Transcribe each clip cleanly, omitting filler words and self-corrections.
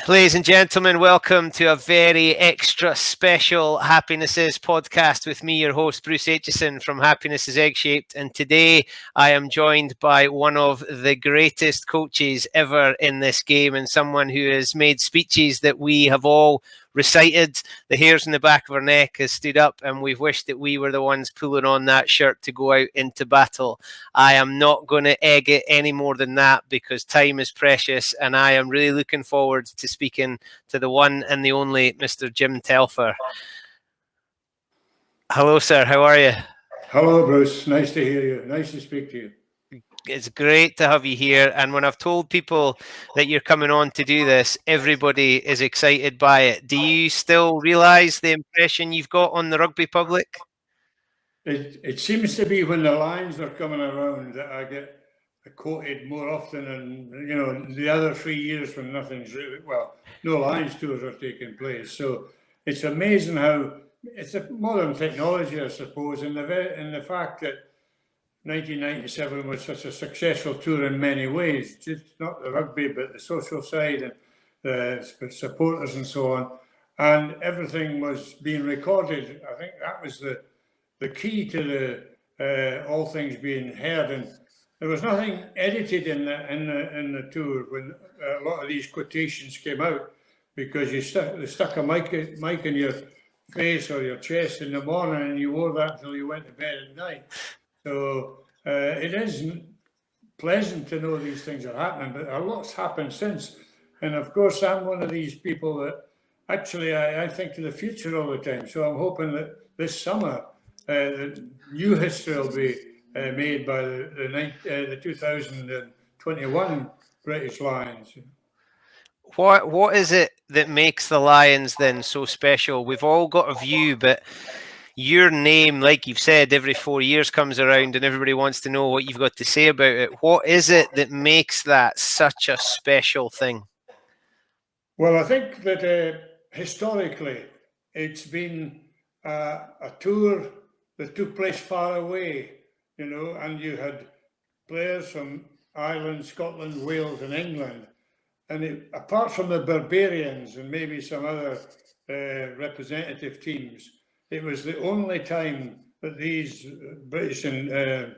Ladies and gentlemen, welcome to a very extra special Happiness Is podcast with me, your host, Bruce Aitchison from Happiness Is Egg Shaped. And today I am joined by one of the greatest coaches ever in this game and someone who has made speeches that we have all recited. The hairs in the back of our neck has stood up and we've wished that we were the ones pulling on that shirt to go out into battle. I am not going to egg it any more than that because time is precious and I am really looking forward to speaking to the one and the only Mr. Jim Telfer. Hello, sir. How are you? Hello, Bruce. Nice to hear you. Nice to speak to you. It's great to have you here. And when I've told people that you're coming on to do this, everybody is excited by it. Do you still realise the impression you've got on the rugby public? It seems to be when the Lions are coming around that I get quoted more often, and the other 3 years when nothing's really, no Lions tours are taking place. So it's amazing how it's a modern technology, I suppose, and the fact that 1997 was such a successful tour in many ways, just not the rugby, but the social side and the supporters and so on. And everything was being recorded. I think that was the key to the all things being heard. And there was nothing edited in the tour when a lot of these quotations came out, because they stuck a mic in your face or your chest in the morning and you wore that until you went to bed at night. So it is pleasant to know these things are happening, but a lot's happened since. And of course, I'm one of these people that actually I think to the future all the time. So I'm hoping that this summer, new history will be made by the 2021 British Lions. What is it that makes the Lions then so special? We've all got a view, but your name, like you've said, every 4 years comes around and everybody wants to know what you've got to say about it. What is it that makes that such a special thing? Well, I think that historically it's been a tour that took place far away, and you had players from Ireland, Scotland, Wales and England. And apart from the Barbarians and maybe some other representative teams, it was the only time that these British and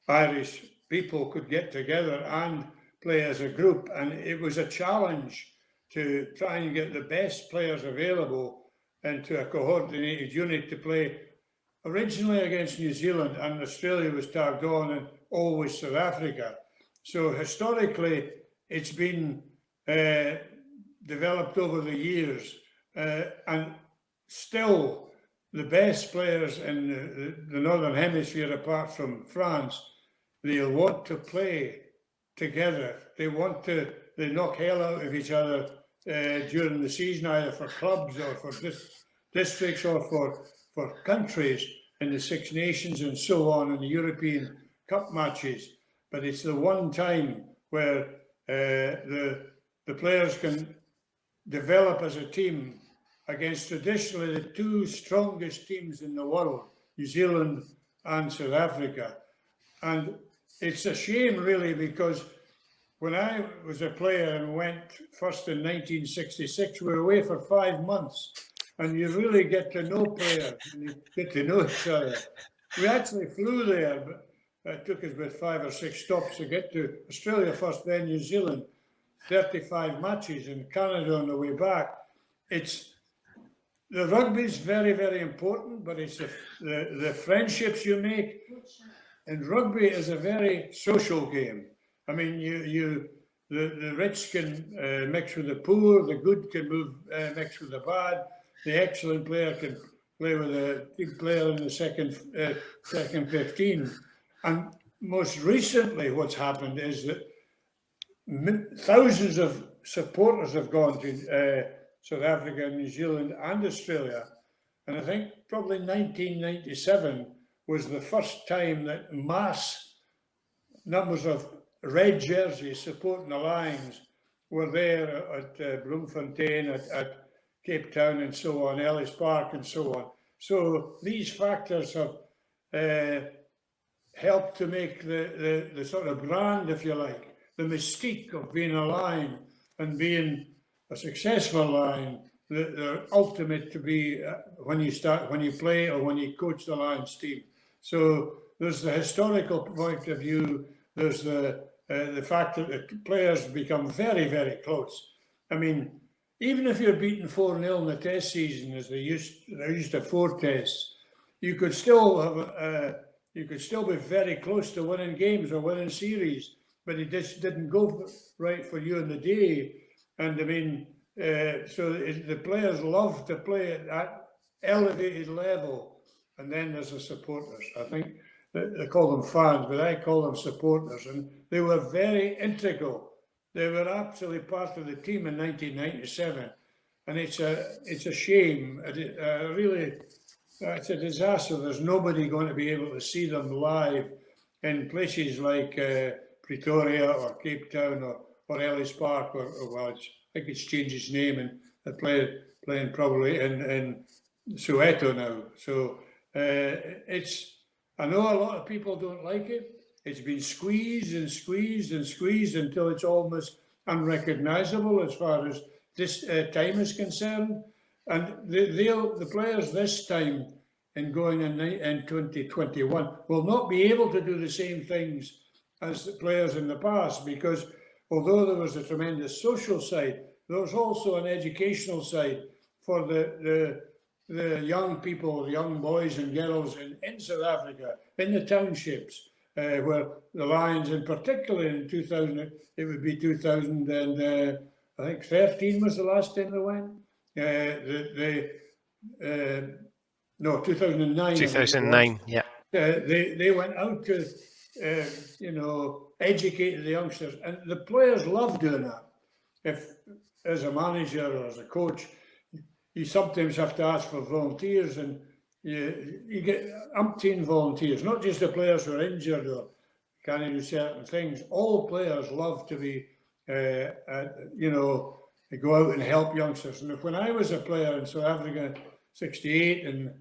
Irish people could get together and play as a group. And it was a challenge to try and get the best players available into a coordinated unit to play originally against New Zealand, and Australia was tagged on, and always South Africa. So historically, it's been developed over the years, and still the best players in the Northern Hemisphere, apart from France, they'll want to play together. They knock hell out of each other during the season, either for clubs or for districts or for countries in the Six Nations and so on, in the European Cup matches. But it's the one time where the players can develop as a team against traditionally the two strongest teams in the world, New Zealand and South Africa. And it's a shame, really, because when I was a player and went first in 1966, we were away for 5 months, and you really get to know players and you get to know each other. We actually flew there, but it took us about 5 or 6 stops to get to Australia first, then New Zealand, 35 matches, in Canada on the way back. The rugby is very, very important, but it's the friendships you make. And rugby is a very social game. I mean, the rich can mix with the poor, the good can mix with the bad, the excellent player can play with a big player in the second 15. And most recently what's happened is that thousands of supporters have gone to South Africa, New Zealand and Australia. And I think probably 1997 was the first time that mass numbers of red jerseys supporting the Lions were there at Bloemfontein, at Cape Town and so on, Ellis Park and so on. So these factors have helped to make the sort of brand, if you like, the mystique of being a Lion and being a successful line, the ultimate to be when you play or when you coach the Lions team. So there's the historical point of view. There's the fact that the players become very, very close. I mean, even if you're beaten 4-0 in the test season, as they used to 4 tests, you could still have you could still be very close to winning games or winning series, but it just didn't go right for you in the day. And I mean, so the players love to play at that elevated level. And then there's the supporters. I think they call them fans, but I call them supporters. And they were very integral. They were absolutely part of the team in 1997. And it's a shame. Really, it's a disaster. There's nobody going to be able to see them live in places like Pretoria or Cape Town or Ellis Park or I think it's changed its name and they're playing probably in Soweto now. So I know a lot of people don't like it. It's been squeezed and squeezed and squeezed until it's almost unrecognizable as far as this time is concerned. And the players this time in going in 2021 will not be able to do the same things as the players in the past, because although there was a tremendous social side, there was also an educational side for the young people, the young boys and girls in South Africa, in the townships, where the Lions in particular in 2000, it would be 2000 and I think 13 was the last time they went. No, 2009. 2009, yeah. They went out to, educate the youngsters, and the players love doing that. If, as a manager or as a coach, you sometimes have to ask for volunteers, and you get umpteen volunteers, not just the players who are injured or can't do certain things. All players love to be, go out and help youngsters. And when I was a player in South Africa, 68 and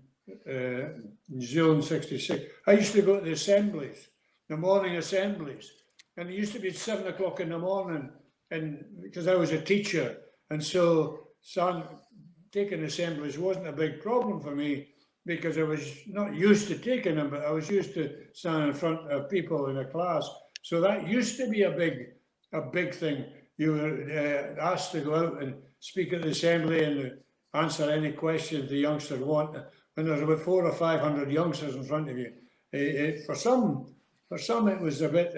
New Zealand 66, I used to go to the assemblies, the morning assemblies, and it used to be at 7 o'clock in the morning, and because I was a teacher, and so taking assemblies wasn't a big problem for me because I was not used to taking them, but I was used to standing in front of people in a class. So that used to be a big thing. You were asked to go out and speak at the assembly and answer any questions the youngsters want. When there's about 400 or 500 youngsters in front of you, for some it was a bit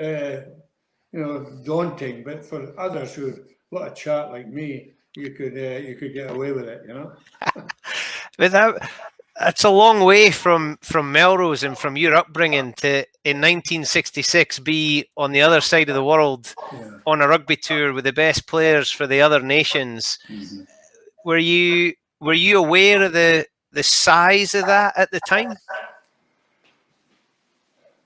daunting. But for others who had a lot of chat like me, you could get away with it, It's a long way from Melrose and from your upbringing to, in 1966, be on the other side of the world on a rugby tour with the best players for the other nations. Mm-hmm. Were you aware of the size of that at the time?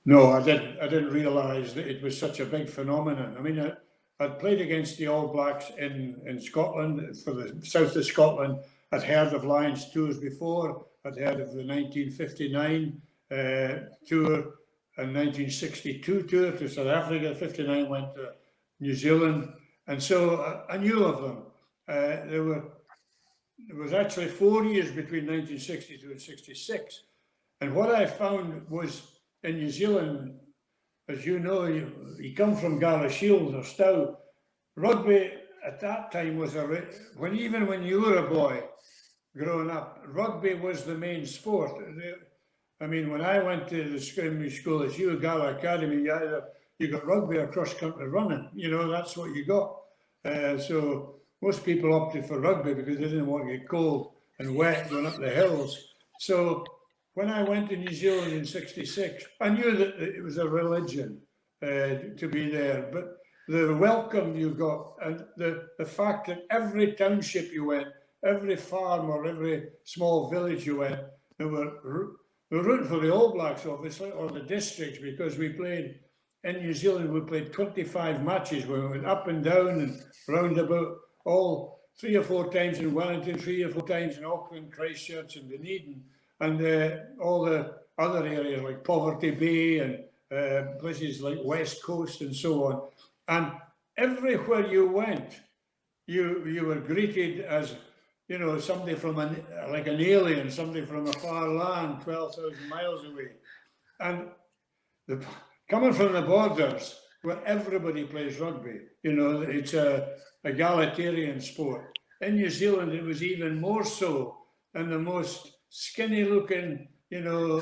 No, I didn't realise that it was such a big phenomenon. I mean, I'd played against the All Blacks in Scotland, for the south of Scotland. I'd heard of Lions tours before. I'd heard of the 1959 tour and 1962 tour to South Africa. 59 went to New Zealand. And so I knew of them. There was actually 4 years between 1962 and 66. And what I found was in New Zealand, as you know, you come from Galashiels or Stow, rugby at that time was when you were a boy growing up, rugby was the main sport. I mean, when I went to the school at Gala Academy, you got rugby or cross-country running. That's what you got. So most people opted for rugby because they didn't want to get cold and wet going up the hills. So when I went to New Zealand in 66, I knew that it was a religion to be there, but the welcome you got and the fact that every township you went, every farm or every small village you went, they were rooting for the All Blacks, obviously, or the districts, because we played in New Zealand. We played 25 matches. We went up and down and round about, all 3 or 4 times in Wellington, 3 or 4 times in Auckland, Christchurch and Dunedin, and all the other areas like Poverty Bay and places like West Coast and so on. And everywhere you went, you were greeted as, you know, somebody from like an alien, somebody from a far land, 12,000 miles away. And coming from the borders, where everybody plays rugby, you know, it's a egalitarian sport. In New Zealand, it was even more so, and the most skinny-looking, you know,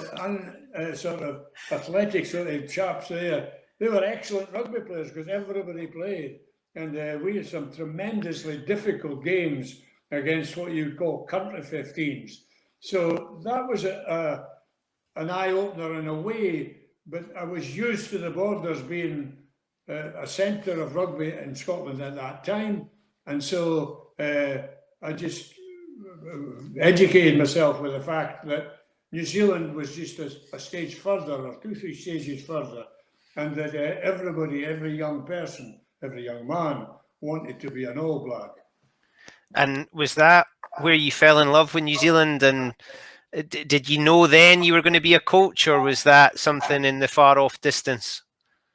sort of athletic sort of chaps there, they were excellent rugby players because everybody played. And we had some tremendously difficult games against what you'd call country 15s. So that was an eye-opener in a way, but I was used to the borders being a centre of rugby in Scotland at that time. And so I just educated myself with the fact that New Zealand was just a stage further, or 2-3 stages further, and that everybody, every young person, every young man wanted to be an All Black. And was that where you fell in love with New Zealand? And did you know then you were going to be a coach, or was that something in the far off distance?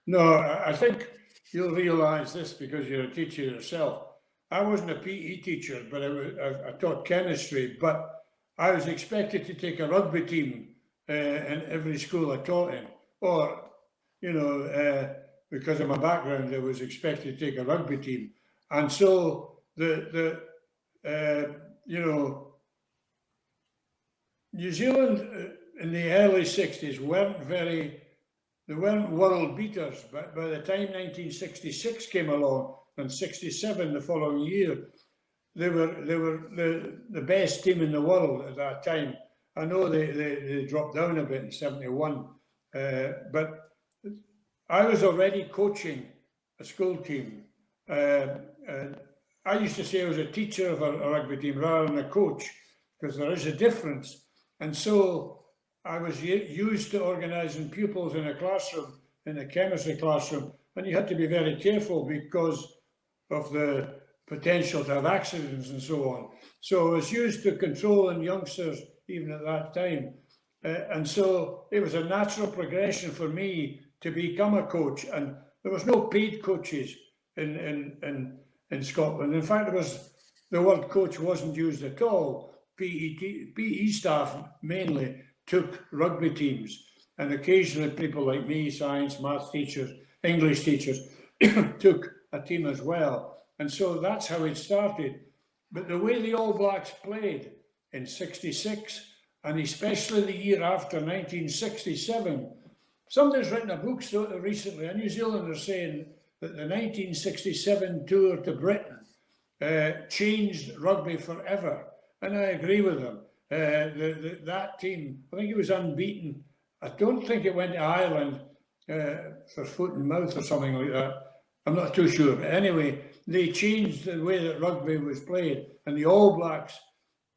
No, I think you'll realise this because you're a teacher yourself. I wasn't a PE teacher, but I taught chemistry, but I was expected to take a rugby team in every school I taught in. Or, you know, because of my background, I was expected to take a rugby team. And so you know, New Zealand in the early 60s they weren't world beaters, but by the time 1966 came along and 67 the following year, they were the best team in the world at that time. I know they dropped down a bit in 71, but I was already coaching a school team. I used to say I was a teacher of a rugby team rather than a coach, because there is a difference. And so I was used to organising pupils in a classroom, in a chemistry classroom, and you had to be very careful because of the potential to have accidents and so on. So I was used to controlling youngsters even at that time. And so it was a natural progression for me to become a coach. And there was no paid coaches in Scotland. In fact, the word coach wasn't used at all. PE staff mainly took rugby teams, and occasionally people like me, science, maths teachers, English teachers, took a team as well. And so that's how it started. But the way the All Blacks played in 66, and especially the year after 1967, somebody's written a book recently, a New Zealander, saying that the 1967 tour to Britain changed rugby forever. And I agree with them. That team, I think it was unbeaten. I don't think it went to Ireland for foot and mouth or something like that. I'm not too sure. But anyway, they changed the way that rugby was played. And the All Blacks,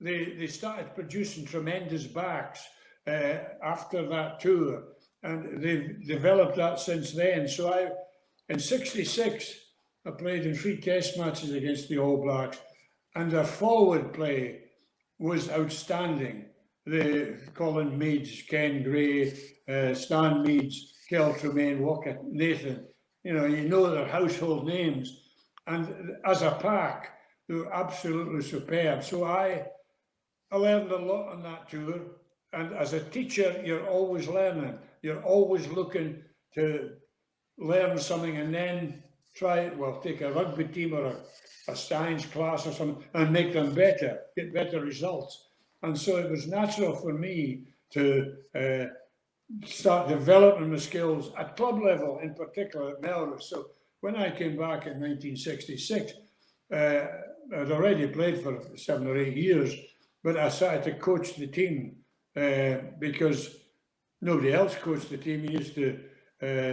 they started producing tremendous backs after that tour. And they've developed that since then. So in 66, I played in 3 test matches against the All Blacks. And their forward play was outstanding. Colin Meads, Ken Gray, Stan Meads, Kel Tremaine, Walker, Nathan, you know their household names. And as a pack, they were absolutely superb. So I learned a lot on that tour. And as a teacher, you're always learning. You're always looking to learn something and then take a rugby team or a science class or something and make them better, get better results. And so it was natural for me to start developing my skills at club level, in particular at Melrose. So when I came back in 1966, I'd already played for 7 or 8 years, but I started to coach the team because nobody else coached the team. He used to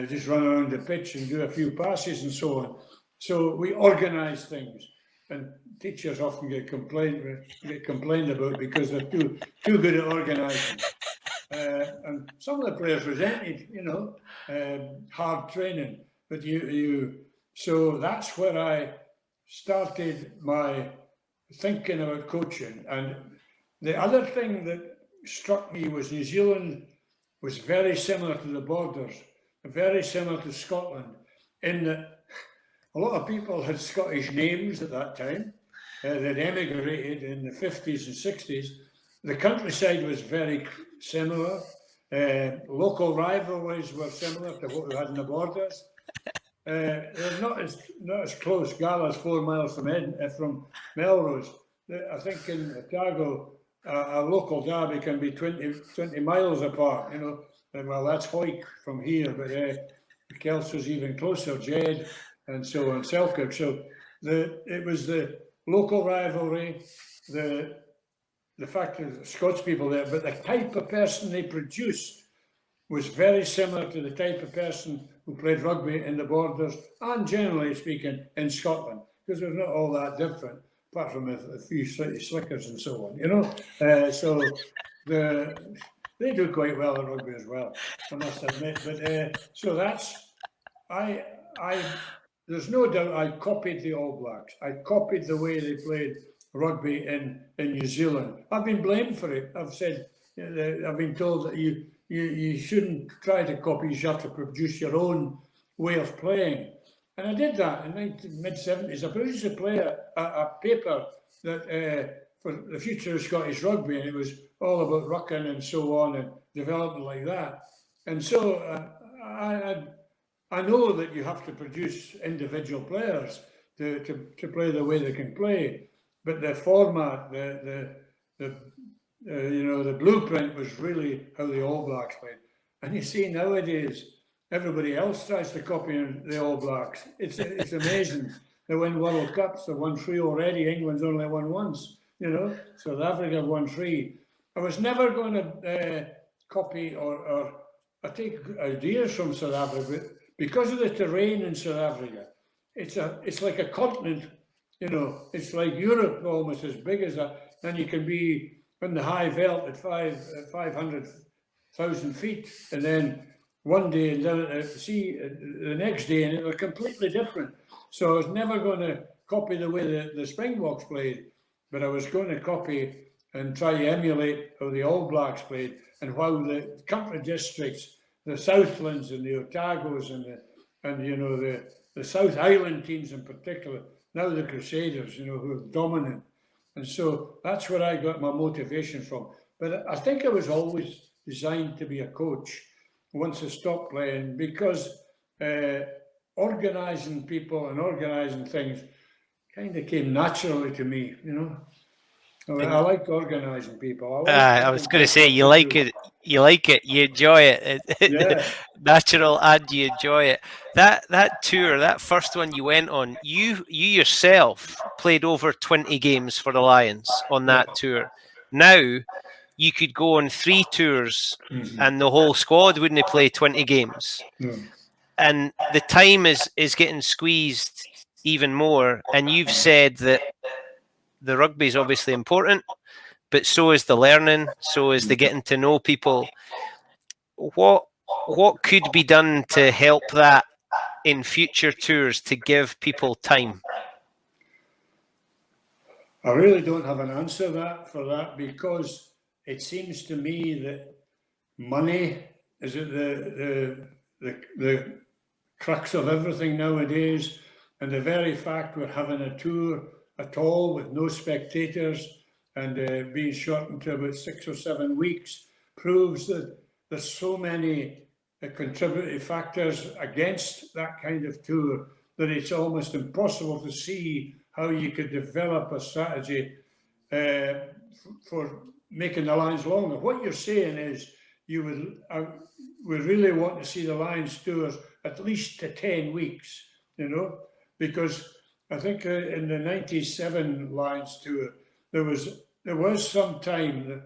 just run around the pitch and do a few passes and so on. So we organised things, and teachers often get complained about because they're too good at organising. And some of the players resented, hard training. But so that's where I started my thinking about coaching. And the other thing that struck me was New Zealand was very similar to the borders, very similar to Scotland, in that a lot of people had Scottish names at that time. They'd emigrated in the 50s and 60s. The countryside was very similar. Local rivalries were similar to what we had in the borders. They're not as close. Gala's 4 miles from Melrose. I think in Otago, a local derby can be 20 miles apart. You know, well, that's Hoyk from here, but Kelso's even closer, Jed, and so on, Selkirk. So it was the local rivalry, the fact that Scots people there, but the type of person they produced was very similar to the type of person who played rugby in the borders and, generally speaking, in Scotland, because they're not all that different, apart from a few slightly slickers and so on, you know. So they do quite well at rugby as well, I must admit. But so there's no doubt I copied the All Blacks. I copied the way they played rugby in New Zealand. I've been blamed for it. I've been told that you shouldn't try to copy, you have to produce your own way of playing. And I did that in the mid-70s. I produced a paper that for the future of Scottish rugby, and it was all about rucking and so on and development like that. And so I know that you have to produce individual players to play the way they can play, but the format, the blueprint was really how the All Blacks played. And you see nowadays, everybody else tries to copy the All Blacks. It's amazing. They win World Cups. They won 3 already. England's only won once. You know, South Africa won 3. I was never going to copy or take ideas from South Africa because of the terrain in South Africa. It's like a continent. You know, it's like Europe, almost as big as that. And you can be in the high veld at 500,000 feet, and then one day down at the sea the next day, and they're completely different. So I was never going to copy the way the Springboks played, but I was going to copy and try to emulate how the All Blacks played and how the country districts, the Southlands and the Otagos and you know the South Island teams in particular, now the Crusaders, you know, who are dominant. And so that's where I got my motivation from. But I think I was always designed to be a coach once I stopped playing, because organising people and organising things kind of came naturally to me, you know. I like organising people. I was going to say, you like it, you enjoy it. Yeah. Natural, and you enjoy it. That tour, that first one you went on, you yourself played over 20 games for the Lions on that tour. Now, you could go on 3 tours and the whole squad wouldn't play 20 games. And the time is getting squeezed even more. And you've said that the rugby is obviously important, but so is the learning, so is the getting to know people. What could be done to help that in future tours to give people time? I really don't have an answer for that, because it seems to me that money is at the crux of everything nowadays, and the very fact we're having a tour at all with no spectators and being shortened to about 6 or 7 weeks proves that there's so many contributory factors against that kind of tour that it's almost impossible to see how you could develop a strategy for making the Lions longer. What you're saying is we really want to see the Lions tours at least to 10 weeks, you know, because I think in the 97 Lions tour, there was some time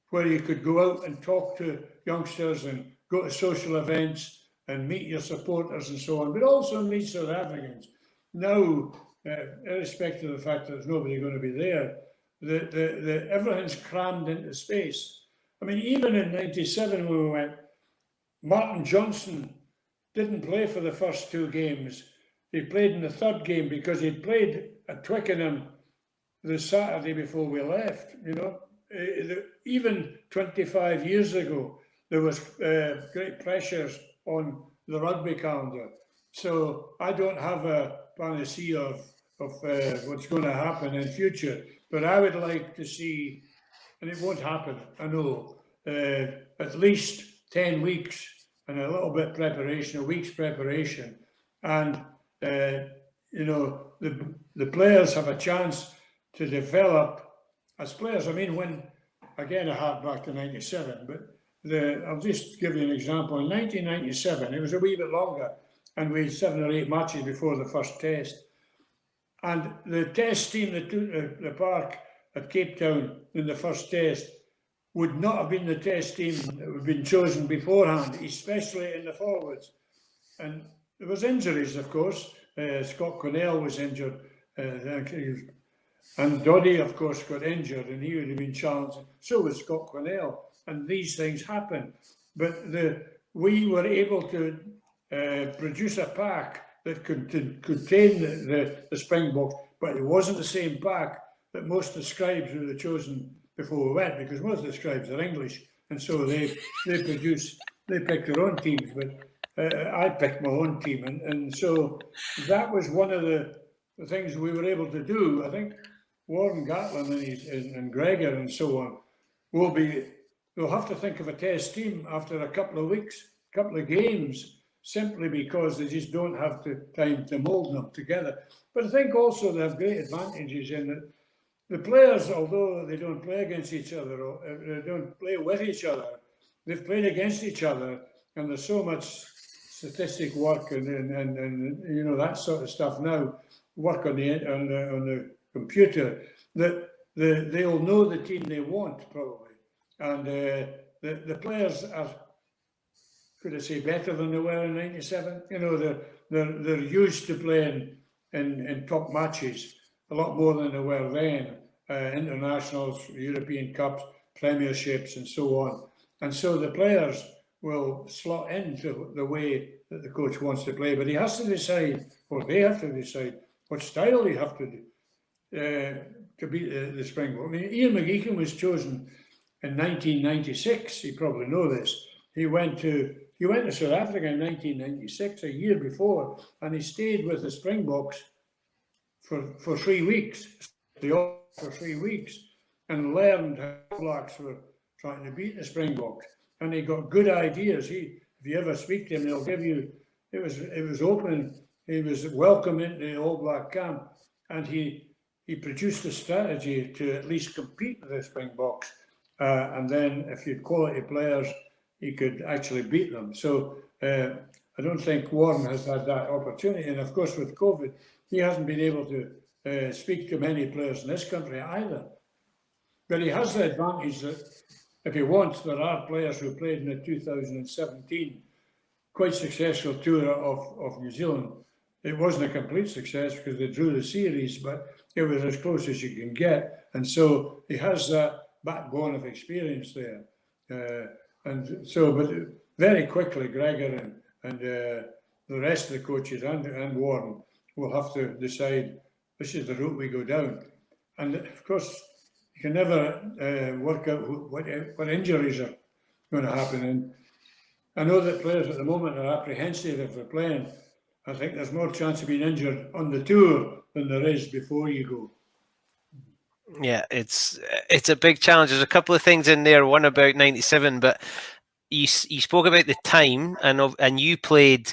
where you could go out and talk to youngsters and go to social events and meet your supporters and so on, but also meet South Africans. Now, irrespective of the fact that there's nobody going to be there, everything's crammed into space. I mean, even in 97 when we went, Martin Johnson didn't play for the first 2 games. He played in the 3rd game because he'd played at Twickenham the Saturday before we left. You know, even 25 years ago, there was great pressures on the rugby calendar. So I don't have a panacea of what's going to happen in future, but I would like to see, and it won't happen, I know, at least 10 weeks and a little bit preparation, a week's preparation, and the players have a chance to develop as players. I mean, when, again, I hark back to 97, but I'll just give you an example. In 1997, it was a wee bit longer, and we had 7 or 8 matches before the first test. And the test team that took the park at Cape Town in the first test would not have been the test team that had been chosen beforehand, especially in the forwards. And there was injuries, of course. Scott Cornell was injured, and Doddy, of course, got injured, and he would have been challenged. So was Scott Cornell, and these things happen. But we were able to produce a pack that could contain the Springboks, but it wasn't the same pack that most of the scribes would have chosen before we went, because most of the scribes are English, and so they picked their own teams, but I picked my own team, and so that was one of the things we were able to do. I think Warren Gatlin and Gregor and so on will have to think of a test team after a couple of weeks, couple of games, simply because they just don't have the time to mould them together. But I think also they have great advantages in that the players, although they don't play against each other, or they don't play with each other, they've played against each other, and there's so much statistic work and that sort of stuff now, work on the computer, that they'll know the team they want probably, and the players are, could I say, better than they were in '97. They're used to playing in top matches a lot more than they were then, internationals, European Cups, premierships, and so on. And so the players will slot into the way that the coach wants to play, but he has to decide, or they have to decide, what style they have to do to beat the Springbok. I mean, Ian McGeechan was chosen in 1996. You probably know this. He went to South Africa in 1996, a year before, and he stayed with the Springboks for 3 weeks. For 3 weeks, and learned how the Blacks were trying to beat the Springboks. And he got good ideas. If you ever speak to him, he'll give you. It was open. He was welcome into the All Black camp, and he produced a strategy to at least compete with the Springboks. And then, if you had quality players, he could actually beat them. So I don't think Warren has had that opportunity. And of course, with COVID, he hasn't been able to speak to many players in this country either. But he has the advantage that if he wants, there are players who played in the 2017 quite successful tour of New Zealand. It wasn't a complete success because they drew the series, but it was as close as you can get. And so he has that backbone of experience there. And so, but very quickly, Gregor and the rest of the coaches and Warren will have to decide, this is the route we go down. And of course, you can never work out what injuries are going to happen. And I know that players at the moment are apprehensive if they're playing. I think there's more chance of being injured on the tour than there is before you go. Yeah, it's a big challenge. There's a couple of things in there. One about '97, but you spoke about the time, and you played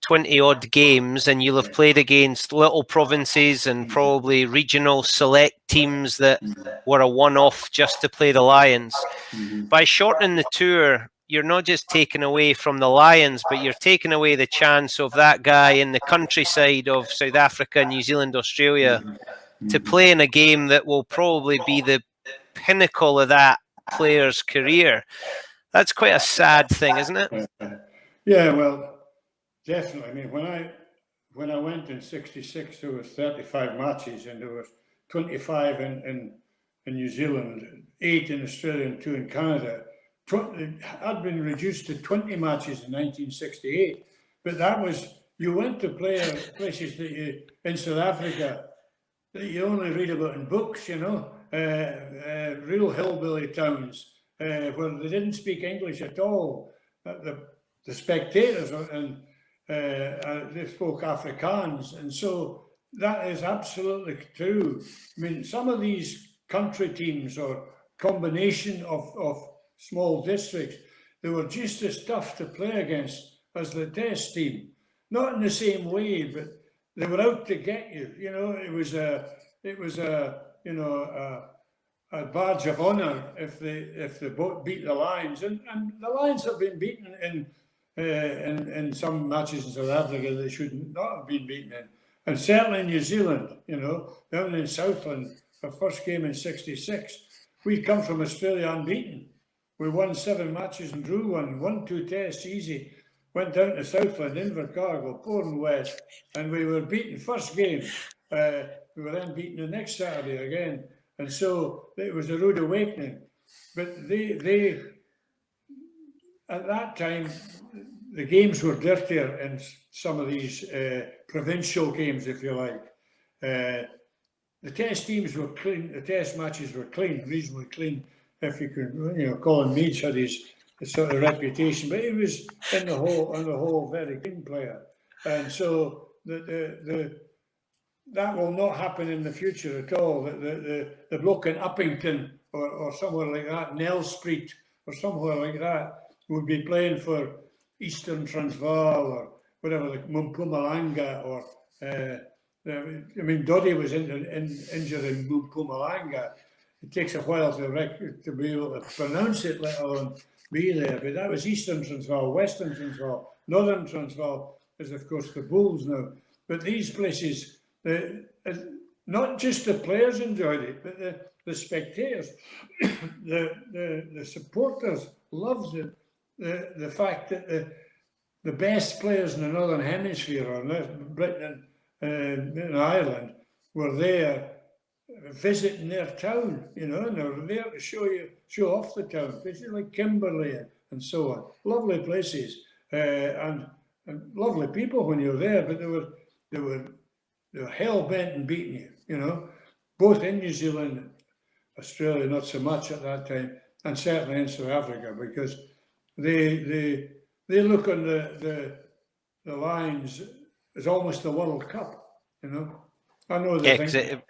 20 odd games, and you'll have played against little provinces and probably regional select teams that were a one-off just to play the Lions. By shortening the tour, you're not just taking away from the Lions, but you're taking away the chance of that guy in the countryside of South Africa, New Zealand, Australia to play in a game that will probably be the pinnacle of that player's career. That's quite a sad thing, isn't it? Yeah, well, definitely. I mean, when I went in '66, there was 35 matches, and there was 25 in New Zealand, 8 in Australia, and 2 in Canada. It had been reduced to 20 matches in 1968, but that was, you went to play places that in South Africa that you only read about in books, real hillbilly towns where they didn't speak English at all. The spectators, and they spoke Afrikaans, and so that is absolutely true. I mean, some of these country teams or combination of small districts, they were just as tough to play against as the test team. Not in the same way, but they were out to get you. You know, it was a badge of honour if they beat the Lions, and the Lions have been beaten in some matches in South Africa they should not have been beaten in, and certainly in New Zealand. You know, down in Southland, our first game in '66, we come from Australia unbeaten. We won 7 matches and drew one, won 2 tests easy. Went down to Southland, Invercargill, pouring wet, and we were beaten first game. We were then beaten the next Saturday again. And so it was a rude awakening. But they at that time, the games were dirtier in some of these provincial games, if you like. The test teams were clean, the test matches were clean, reasonably clean, if you could, you know. Colin Meads had his sort of reputation, but he was on the whole very clean player. And so that will not happen in the future at all. The bloke in Uppington or somewhere like that, Nelspruit or somewhere like that, would be playing for Eastern Transvaal or whatever, like Mpumalanga or I mean, Doddy was injured in Mpumalanga. It takes a while to be able to pronounce it, let alone be there. But that was Eastern Transvaal, Western Transvaal, Northern Transvaal is of course the Bulls now. But these places, not just the players enjoyed it, but the spectators, the supporters loved it. The fact that the best players in the Northern Hemisphere, or Britain and Ireland, were there visiting their town, you know, and they were there to show off the town, places like Kimberley and so on. Lovely places and lovely people when you're there, but they were hell bent on beating you, you know, both in New Zealand, Australia not so much at that time, and certainly in South Africa, because they look on the Lions as almost the World Cup, you know. I know that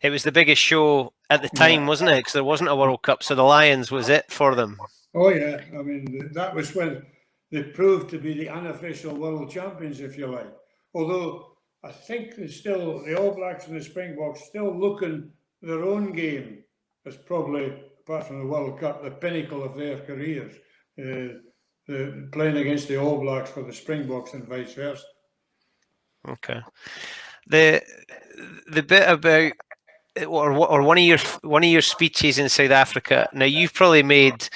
it was the biggest show at the time, wasn't it? Because there wasn't a World Cup, so the Lions was it for them. Oh yeah, I mean, that was when they proved to be the unofficial world champions, if you like. Although I think the All Blacks and the Springboks still looking their own game as probably, apart from the World Cup, the pinnacle of their careers. Playing against the All Blacks for the Springboks and vice versa. Okay. The bit about or one of your speeches in South Africa. Now you've probably made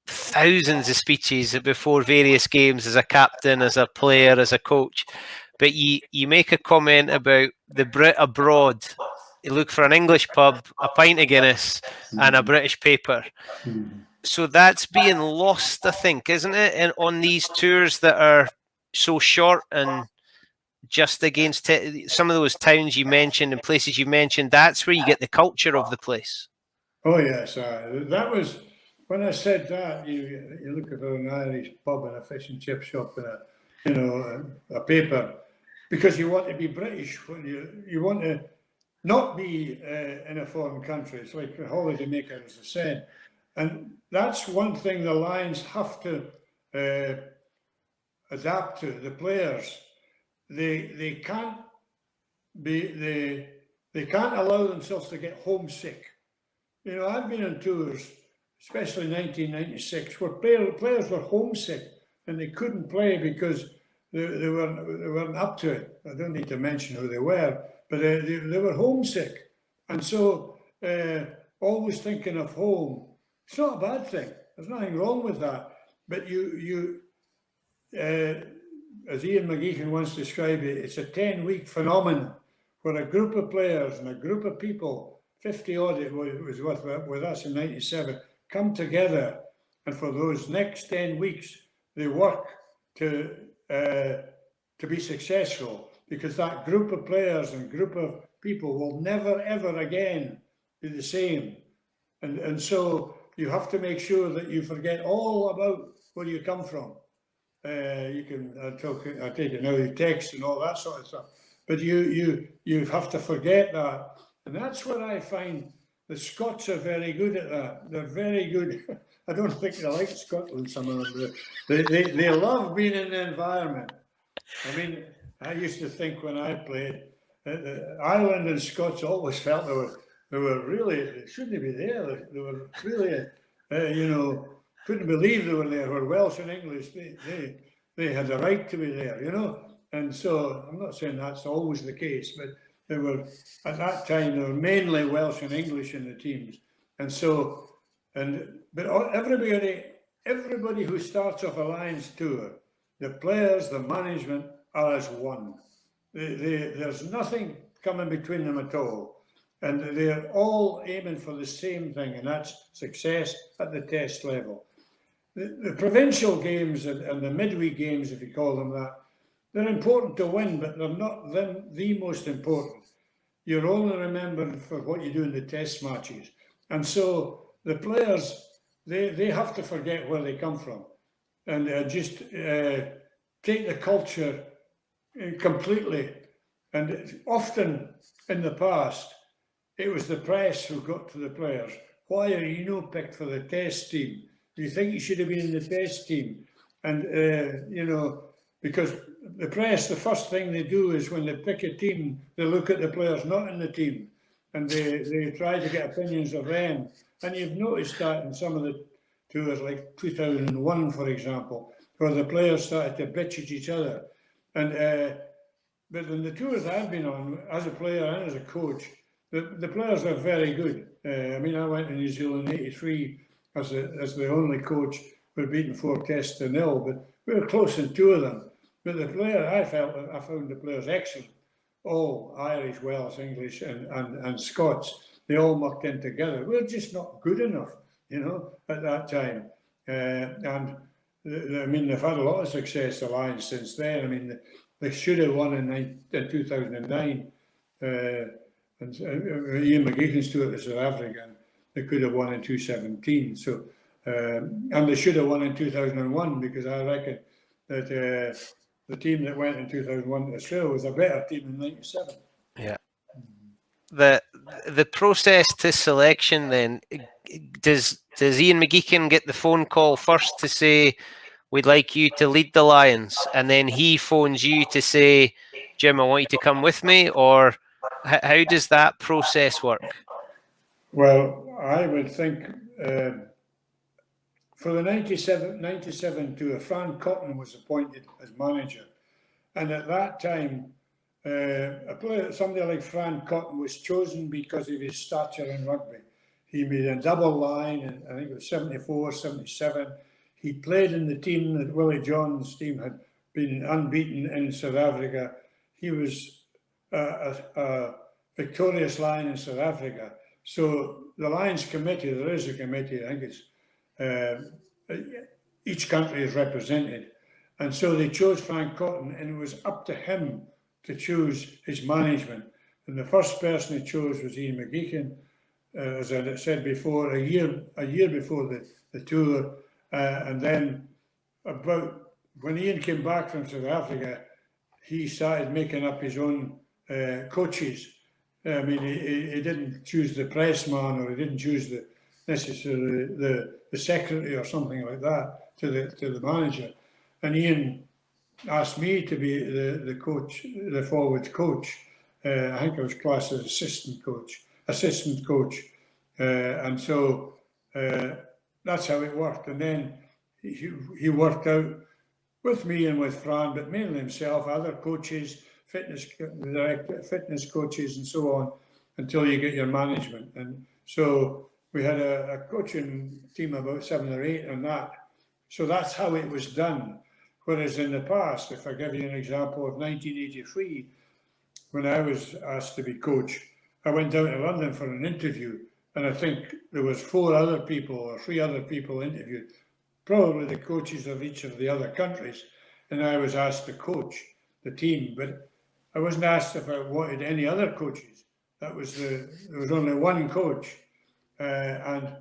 thousands of speeches before various games as a captain, as a player, as a coach, but you make a comment about the Brit abroad. You look for an English pub, a pint of Guinness, and a British paper. So that's being lost, I think, isn't it? And on these tours that are so short and just against some of those towns you mentioned and places you mentioned, that's where you get the culture of the place. Oh yes, that was when I said that. You look at an Irish pub and a fish and chip shop and a paper, because you want to be British when you want to not be in a foreign country. It's like a holidaymaker, as I said, and that's one thing the Lions have to adapt to. The players. They can't allow themselves to get homesick. You know, I've been on tours, especially in 1996, where players were homesick and they couldn't play because they weren't up to it. I don't need to mention who they were, but they were homesick, and so always thinking of home. It's not a bad thing. There's nothing wrong with that, but you. As Ian McGeechan once described it, it's a 10-week phenomenon where a group of players and a group of people, 50 odd it was with us in 97, come together, and for those next 10 weeks they work to be successful, because that group of players and group of people will never ever again be the same, and so you have to make sure that you forget all about where you come from. You can I take it now, you text and all that sort of stuff. But you have to forget that, and that's what I find. The Scots are very good at that. They're very good. I don't think they like Scotland. Some of them, they love being in the environment. I mean, I used to think when I played, Ireland and Scots always felt they were really, they shouldn't be there. They were really, couldn't believe they were there. Where Welsh and English, they had the right to be there, And so I'm not saying that's always the case, but they were at that time. They were mainly Welsh and English in the teams, and so but everybody who starts off a Lions tour, the players, the management are as one. There's nothing coming between them at all. And they're all aiming for the same thing, and that's success at the test level. The provincial games and the midweek games, if you call them that, they're important to win, but they're not the most important. You're only remembered for what you do in the test matches. And so the players, they have to forget where they come from and just take the culture completely. And often in the past, it was the press who got to the players. Why are you not picked for the test team? Do you think you should have been in the test team? And, because the press, the first thing they do is when they pick a team, they look at the players not in the team, and they try to get opinions of them. And you've noticed that in some of the tours, like 2001, for example, where the players started to bitch at each other. And but in the tours I've been on, as a player and as a coach, the players are very good. I mean, I went to New Zealand in '83 as the only coach. We're beaten 4-0, but we were close in 2 of them. But the player, I found the players excellent. All Irish, Welsh, English, and Scots. They all mucked in together. We're just not good enough, at that time. I mean, they've had a lot of success, the Lions, since then. I mean, they should have won in 2009. And Ian McGeechan's tour to South Africa, and they could have won in 2017. So, and they should have won in 2001, because I reckon that the team that went in 2001 to Australia was a better team in '97. Yeah. The process to selection then, does Ian McGeechan get the phone call first to say, we'd like you to lead the Lions, and then he phones you to say, Jim, I want you to come with me? Or how does that process work? Well, I would think for the 97 tour, Fran Cotton was appointed as manager. And at that time, somebody like Fran Cotton was chosen because of his stature in rugby. He made a double line, and I think it was 74, 77. He played in the team that Willie John's team had been unbeaten in South Africa. He was a victorious Lion in South Africa. So the Lions committee, there is a committee, I think it's each country is represented. And so they chose Frank Cotton, and it was up to him to choose his management. And the first person he chose was Ian McGeechan, as I said before, a year before the tour. And then about when Ian came back from South Africa, he started making up his own coaches. I mean, he didn't choose the press man, or he didn't choose necessarily the secretary or something like that to the manager. And Ian asked me to be the coach, the forwards coach. I think I was classed as assistant coach. And so that's how it worked. And then he worked out with me and with Fran, but mainly himself, other coaches, fitness coaches, and so on, until you get your management. And so we had a coaching team, about 7 or 8 on that. So that's how it was done. Whereas in the past, if I give you an example of 1983, when I was asked to be coach, I went down to London for an interview, and I think there was 4 other people or 3 other people interviewed, probably the coaches of each of the other countries, and I was asked to coach the team, but I wasn't asked if I wanted any other coaches. There was only one coach, and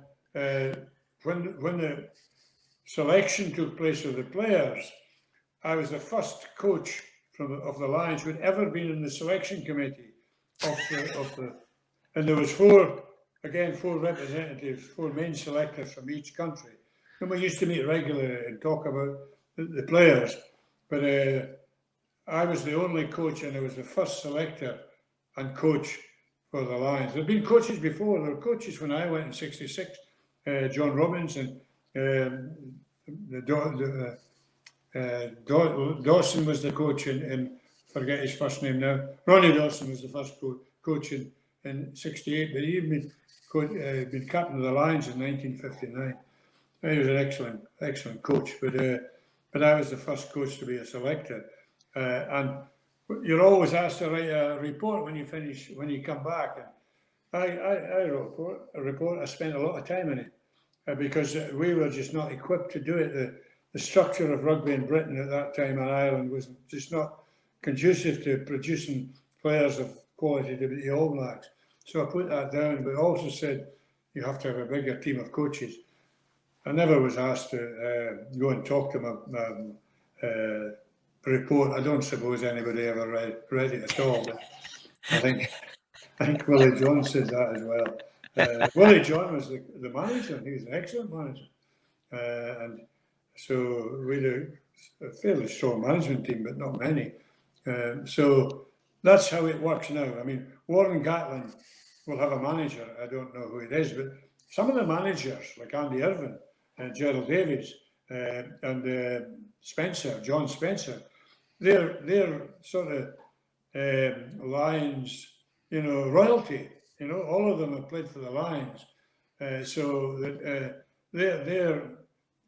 when the selection took place of the players, I was the first coach of the Lions who had ever been in the selection committee and there was four representatives, four main selectors from each country. And we used to meet regularly and talk about the players. But I was the only coach, and I was the first selector and coach for the Lions. There had been coaches before. There were coaches when I went in '66. John Robbins and Dawson was the coach in forget his first name now. Ronnie Dawson was the first coach in '68, but he'd been captain of the Lions in 1959. He was an excellent coach, but I was the first coach to be a selector. And you're always asked to write a report when you come back. And I wrote a report. I spent a lot of time in it because we were just not equipped to do it. The structure of rugby in Britain at that time and Ireland was just not conducive to producing players of quality to be the All Blacks. So I put that down, but also said you have to have a bigger team of coaches. I never was asked to go and talk to my report. I don't suppose anybody ever read it at all. But I think Willie John said that as well. Willie John was the manager. He was an excellent manager, and so we had a fairly strong management team, but not many. So that's how it works now. I mean, Warren Gatland will have a manager. I don't know who it is, but some of the managers, like Andy Irvine and Gerald Davies and John Spencer, they're sort of Lions, royalty. All of them have played for the Lions, so that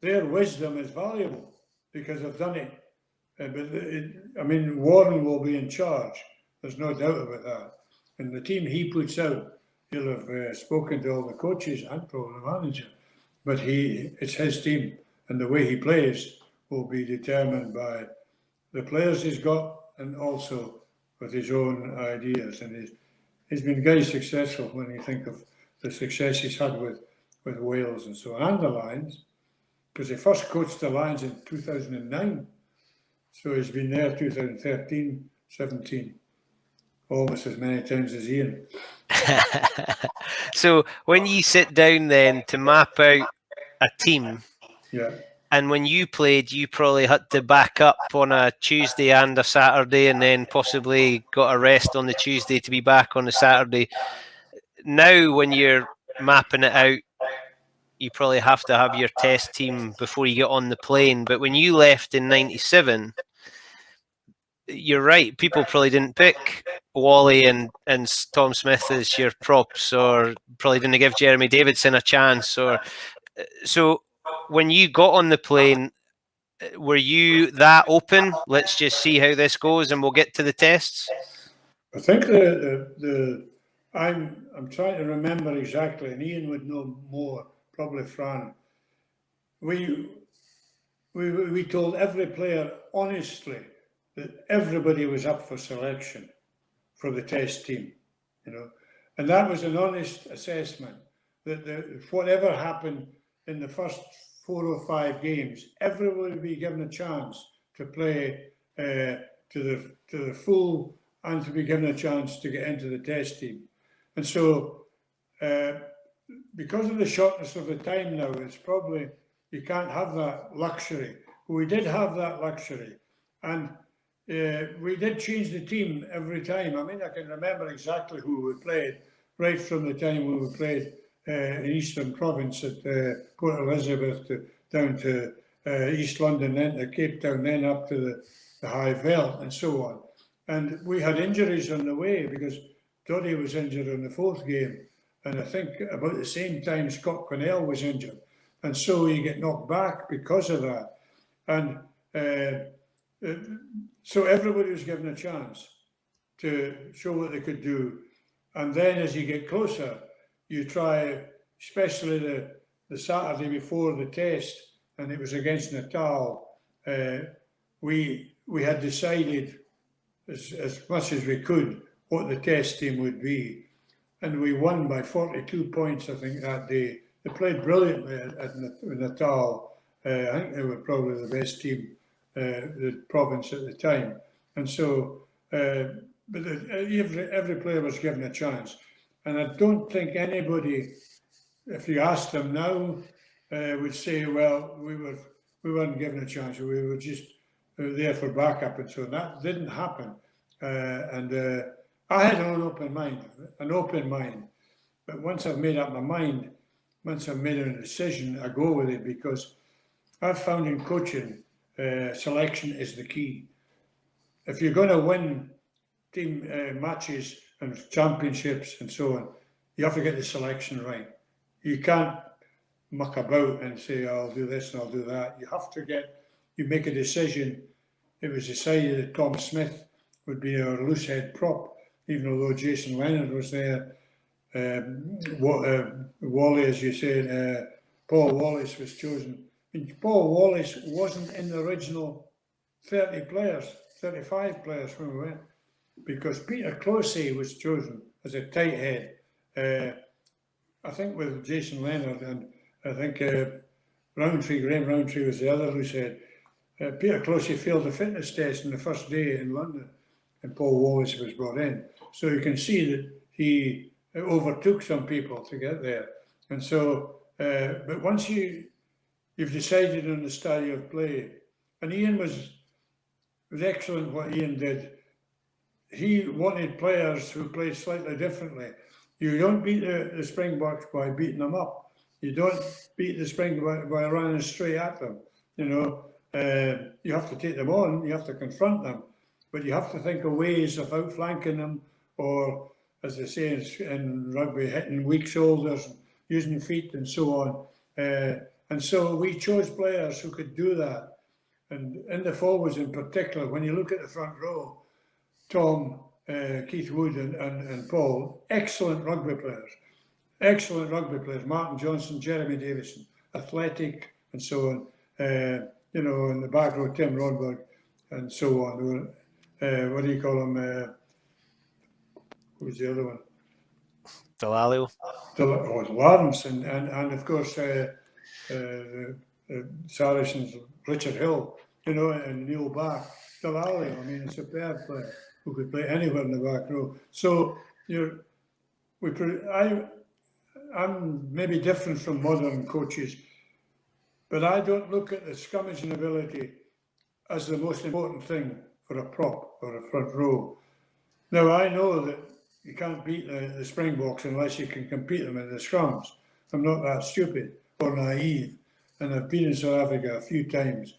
their wisdom is valuable because they've done it. But Warren will be in charge. There's no doubt about that. And the team he puts out, he'll have spoken to all the coaches and probably the manager. But it's his team, and the way he plays will be determined by the players he's got and also with his own ideas. And he's been very successful when you think of the success he's had with Wales and so on, and the Lions, because he first coached the Lions in 2009. So he's been there 2013, 17, almost as many times as Ian. So when you sit down then to map out a team, yeah, and when you played, you probably had to back up on a Tuesday and a Saturday, and then possibly got a rest on the Tuesday to be back on the Saturday. Now, when you're mapping it out, you probably have to have your test team before you get on the plane. But when you left in '97, you're right. People probably didn't pick Wally and Tom Smith as your props, or probably didn't give Jeremy Davidson a chance. So when you got on the plane, were you that open? Let's just see how this goes, and we'll get to the tests. I think I'm trying to remember exactly, and Ian would know more, probably Fran. We told every player honestly that everybody was up for selection for the test team, and that was an honest assessment that whatever happened in the first 4 or 5 games, everyone would be given a chance to play to the full and to be given a chance to get into the test team. And so, because of the shortness of the time now, it's probably you can't have that luxury. We did have that luxury, and we did change the team every time. I mean, I can remember exactly who we played right from the time when we played in Eastern Province at Port Elizabeth down to East London, then to Cape Town, then up to the High Veld and so on. And we had injuries on the way because Doddy was injured in the 4th game. And I think about the same time Scott Quinnell was injured. And so you get knocked back because of that. And so everybody was given a chance to show what they could do. And then as you get closer, you try, especially the Saturday before the test, and it was against Natal, we had decided as much as we could what the test team would be. And we won by 42 points, I think, that day. They played brilliantly at Natal. I think they were probably the best team the province at the time. And so, but every player was given a chance. And I don't think anybody, if you asked them now, would say, well, we weren't given a chance. We were just there for backup, and so that didn't happen. And I had an open mind. But once I've made up my mind, once I've made a decision, I go with it, because I've found in coaching, selection is the key. If you're going to win team matches and championships and so on, you have to get the selection right. You can't muck about and say, oh, I'll do this and I'll do that. You make a decision. It was decided that Tom Smith would be our loose head prop, even although Jason Leonard was there. Wally, as you said, Paul Wallace was chosen. And Paul Wallace wasn't in the original 35 players when we went, because Peter Closey was chosen as a tight head. I think with Jason Leonard, and I think Graham Roundtree was the other loose head. Peter Closey failed the fitness test on the first day in London, and Paul Wallace was brought in. So you can see that he overtook some people to get there. And so, but once you've decided on the style of play, and Ian was excellent what Ian did. He wanted players who played slightly differently. You don't beat the Springboks by beating them up. You don't beat the Springboks by running straight at them. You have to take them on, you have to confront them, but you have to think of ways of outflanking them, or, as they say in rugby, hitting weak shoulders, using feet and so on. And so we chose players who could do that. And in the forwards in particular, when you look at the front row, Tom, Keith Wood and Paul, excellent rugby players. Martin Johnson, Jeremy Davison, athletic and so on. In the back row, Tim Rodberg and so on. What do you call him? Who's the other one? Delalio. Lawrence, and of course Saracens, Richard Hill, and Neil Bach. Delalio, I mean, a superb player who could play anywhere in the back row. So I'm maybe different from modern coaches, but I don't look at the scrummaging ability as the most important thing for a prop or a front row. Now, I know that you can't beat the Springboks unless you can compete them in the scrums. I'm not that stupid or naive, and I've been in South Africa a few times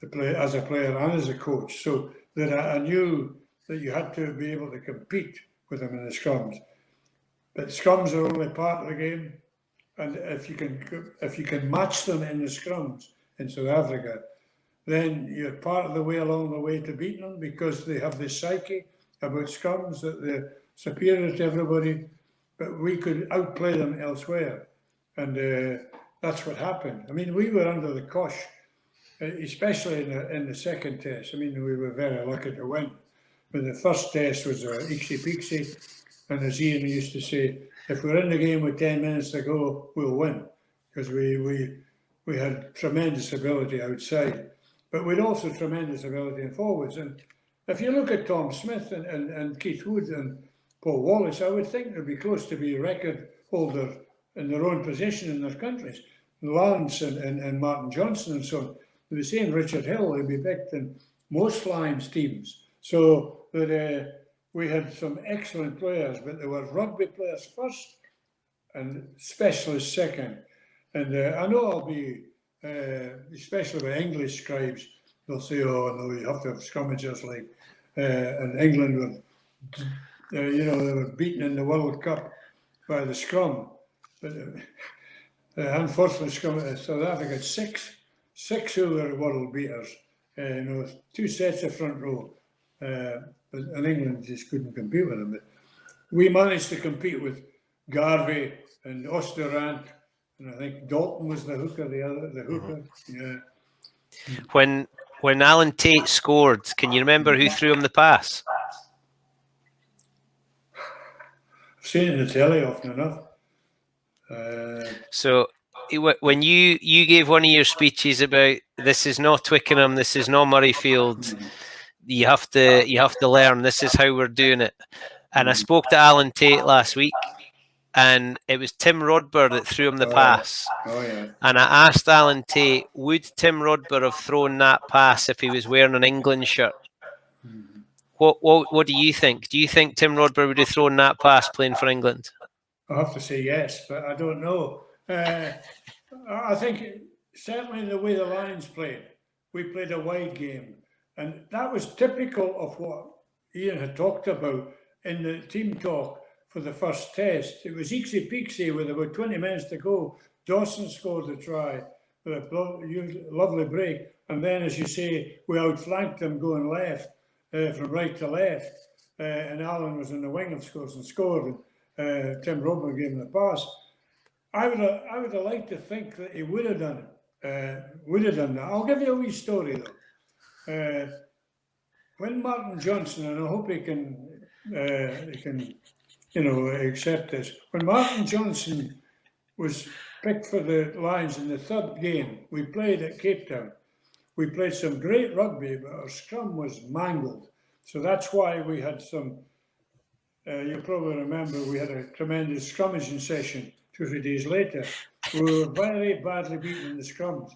as a player and as a coach, so that I knew that you had to be able to compete with them in the scrums. But scrums are only part of the game, and if you can match them in the scrums in South Africa, then you're part of the way along the way to beating them, because they have this psyche about scrums that they're superior to everybody, but we could outplay them elsewhere, and that's what happened. I mean, we were under the cosh, especially in the second test. I mean, we were very lucky to win. But the first test was Ixie Pixie, and as Ian used to say, if we're in the game with 10 minutes to go, we'll win, because we had tremendous ability outside, but we'd also tremendous ability in forwards. And if you look at Tom Smith and Keith Wood and Paul Wallace, I would think they'd be close to be a record holder in their own position in their countries. Lawrence and Martin Johnson and so on. The same Richard Hill, who'd be picked in most Lions teams. So that we had some excellent players, but there were rugby players first and specialists second. And I know I'll be, especially with English scribes, they'll say, oh no, you have to have scrummagers like, and England were, they were beaten in the World Cup by the scrum. But unfortunately, South Africa had six who were world beaters, 2 sets of front row. And England just couldn't compete with them. But we managed to compete with Garvey and Osterrand, and I think Dalton was the hooker, the hooker. Yeah. When Alan Tate scored, can you remember who threw him the pass? I've seen it in the telly often enough. So when you gave one of your speeches about this is not Twickenham, this is not Murrayfield, you have to learn, this is how we're doing it. And I spoke to Alan Tate last week, and it was Tim Rodber that threw him the pass. Oh yeah. And I asked Alan Tate, would Tim Rodber have thrown that pass if he was wearing an England shirt? What do you think? Do you think Tim Rodber would have thrown that pass playing for England? I have to say yes, but I don't know. I think certainly the way the Lions played, we played a wide game, and that was typical of what Ian had talked about in the team talk for the first test. It was eeksy-peeksy with about 20 minutes to go. Dawson scored a try with a lovely break, and then, as you say, we outflanked them going left, from right to left, and Alan was in the wing, of course, and scored, and Tim Rodber gave him the pass. I would have liked to think that he would have done it. I'll give you a wee story though. When Martin Johnson, and I hope he can accept this. When Martin Johnson was picked for the Lions in the third game, we played at Cape Town. We played some great rugby, but our scrum was mangled. So that's why we had some, you probably remember, we had a tremendous scrummaging session 2 or 3 days later. We were very badly beaten in the scrums.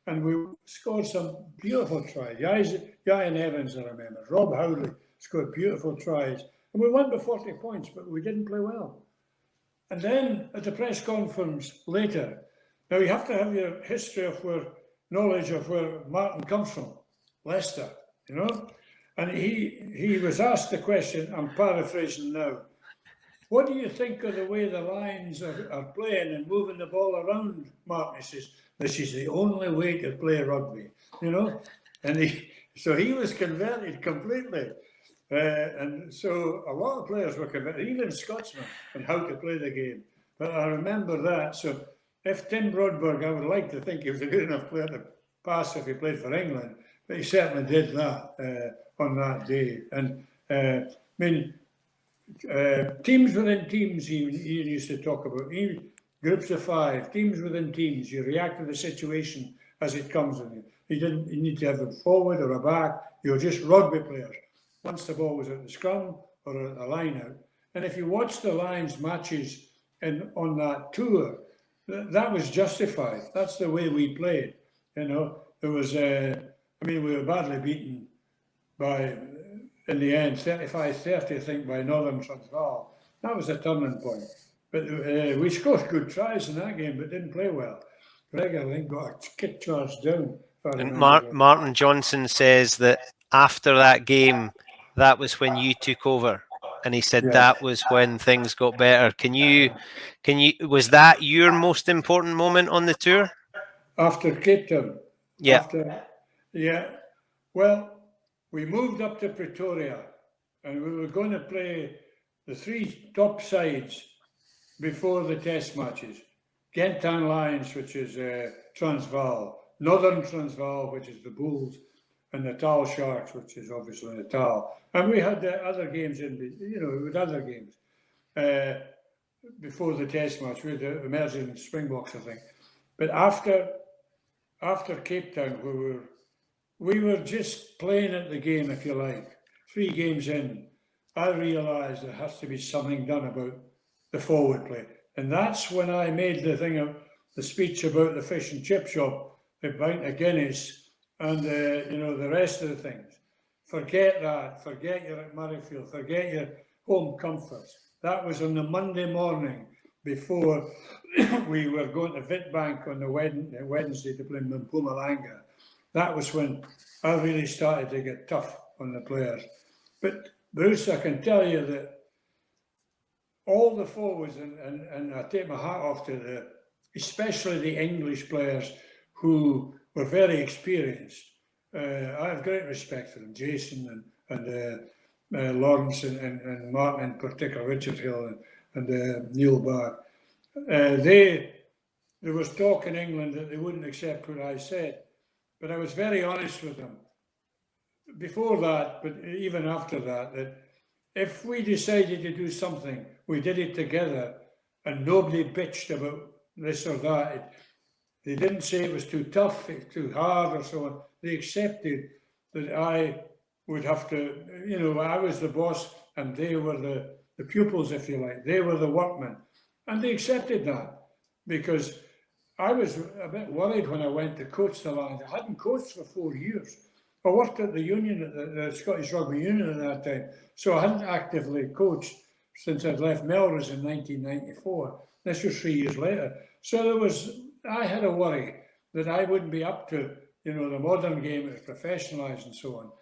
And we scored some beautiful tries. Ian Evans, I remember. Rob Howley scored beautiful tries. And we won by 40 points, but we didn't play well. And then at the press conference later, now you have to have your history of knowledge of where Martin comes from, Leicester, you know? And he was asked the question, I'm paraphrasing now, what do you think of the way the Lions are playing and moving the ball around, Martin? He says, this is the only way to play rugby, you know? And he was converted completely. And so a lot of players were converted, even Scotsmen, on how to play the game. But I remember that. So if Tim Rodberg, I would like to think he was a good enough player to pass if he played for England, but he certainly did that on that day. And I mean, teams within teams, he used to talk about. Groups of 5, teams within teams, you react to the situation as it comes in you. You didn't need to have a forward or a back, you were just rugby players. Once the ball was at the scrum or at a line out. And if you watch the Lions matches on that tour, that was justified. That's the way we played. You know, there was, we were badly beaten by, in the end, 35-30, I think, by Northern Transvaal. That was a turning point. But we scored good tries in that game, but didn't play well. Greg, I think, got a kick charge down. And Martin Johnson says that after that game, that was when you took over, and he said that was when things got better. Was that your most important moment on the tour? After Cape Town? Yeah. Well, we moved up to Pretoria, and we were going to play the 3 top sides before the test matches. Gentan Lions, which is Transvaal, Northern Transvaal, which is the Bulls, and Natal Sharks, which is obviously Natal. And we had other games with other games before the test match. We had the emerging Springboks, I think. But after Cape Town, we were just playing at the game, if you like. 3 games in, I realised there has to be something done about the forward play. And that's when I made the speech about the fish and chip shop, the pint of Guinness, and the rest of the things. Forget that. Forget you're at Murrayfield. Forget your home comforts. That was on the Monday morning before we were going to Witbank on the Wednesday to play Mpumalanga. That was when I really started to get tough on the players. But Bruce, I can tell you that all the forwards, and I take my hat off to especially the English players who were very experienced. I have great respect for them, Jason and Lawrence and Martin in particular, Richard Hill and Neil Barr. There was talk in England that they wouldn't accept what I said, but I was very honest with them before that, but even after that if we decided to do something, we did it together, and nobody bitched about this or that. They didn't say it was too tough, too hard, or so on. They accepted that I would have to, I was the boss and they were the pupils, if you like. They were the workmen. And they accepted that because I was a bit worried when I went to coach the Lions. I hadn't coached for 4 years. I worked at the union, at the Scottish Rugby Union at that time. So I hadn't actively coached since I'd left Melrose in 1994. This was 3 years later. So I had a worry that I wouldn't be up to, the modern game, it was professionalised and so on.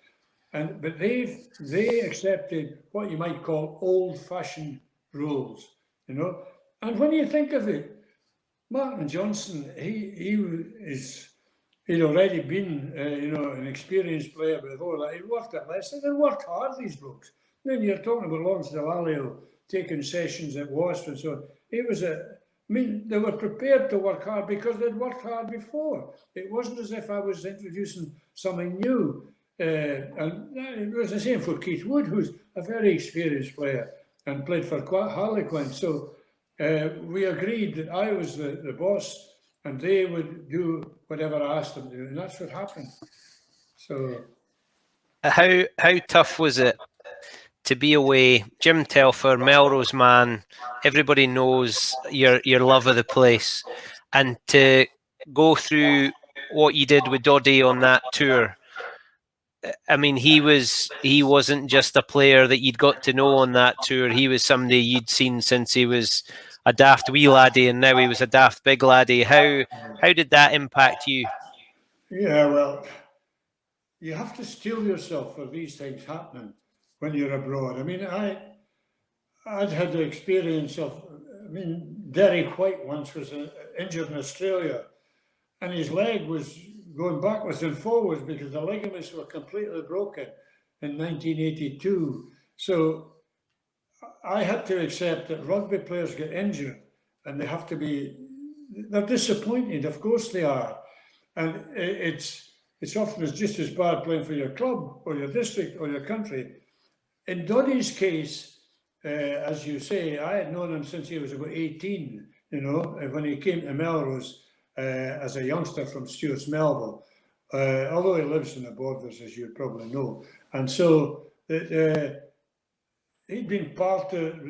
But they accepted what you might call old-fashioned rules, And when you think of it, Martin Johnson, he'd already been, an experienced player before that. He'd worked at Leicester. They'd worked hard, these blokes. Then you're talking about Lawrence Delalio taking sessions at Wasp and so on. They were prepared to work hard because they'd worked hard before. It wasn't as if I was introducing something new. And it was the same for Keith Wood, who's a very experienced player and played for Harlequin. So we agreed that I was the boss and they would do whatever I asked them to do. And that's what happened. So how tough was it to be away? Jim Telfer, Melrose man, everybody knows your love of the place, and to go through what you did with Doddy on that tour. I mean, he wasn't just a player that you'd got to know on that tour. He was somebody you'd seen since he was a daft wee laddie, and now he was a daft big laddie. How did that impact you? Yeah, well, you have to steel yourself for these things happening when you're abroad. I mean, I'd had the experience of, Derek White once was injured in Australia, and his leg was going backwards and forwards because the ligaments were completely broken in 1982. So I had to accept that rugby players get injured and they're disappointed, of course they are. And it's often just as bad playing for your club or your district or your country. In Doddy's case, as you say, I had known him since he was about 18, when he came to Melrose as a youngster from Stewart's Melville, although he lives in the Borders, as you probably know. And so he'd been part of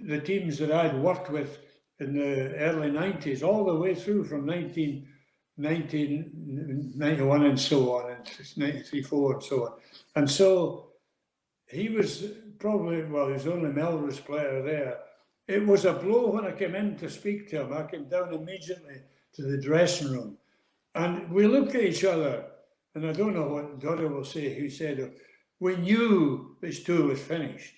the teams that I'd worked with in the early 90s, all the way through from 1991 and so on, and 93, 4 and so on. And so he was probably, he was the only Melrose player there. It was a blow when I came in to speak to him. I came down immediately to the dressing room and we looked at each other, and I don't know what Doddy will say. He said, we knew this tour was finished.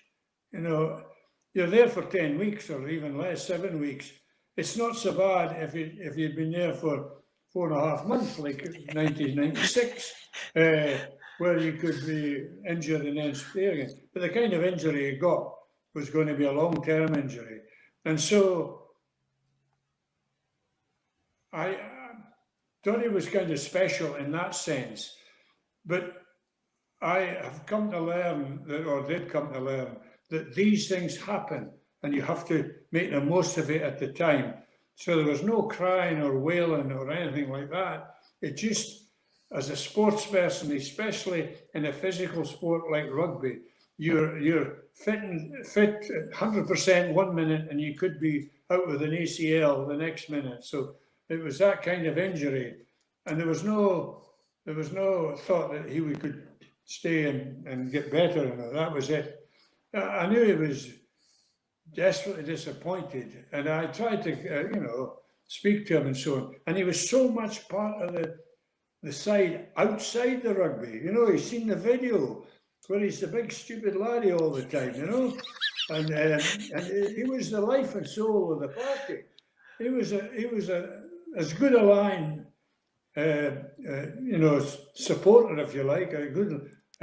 You're there for 10 weeks or even less, 7 weeks. It's not so bad if you'd been there for 4.5 months, like 1996, where you could be injured and then stay again. But the kind of injury he got was going to be a long-term injury. And so Doddy was kind of special in that sense. But I have come to learn, that these things happen and you have to make the most of it at the time. So there was no crying or wailing or anything like that. It just, as a sports person, especially in a physical sport like rugby, you're fit 100% 1 minute and you could be out with an ACL the next minute. So it was that kind of injury. And there was no thought that we could stay and get better. And that was it. I knew he was desperately disappointed, and I tried to, speak to him and so on. And he was so much part of the side outside the rugby. He's seen the video where he's the big stupid laddie all the time. And he was the life and soul of the party. He was as good a line, supporter, if you like, a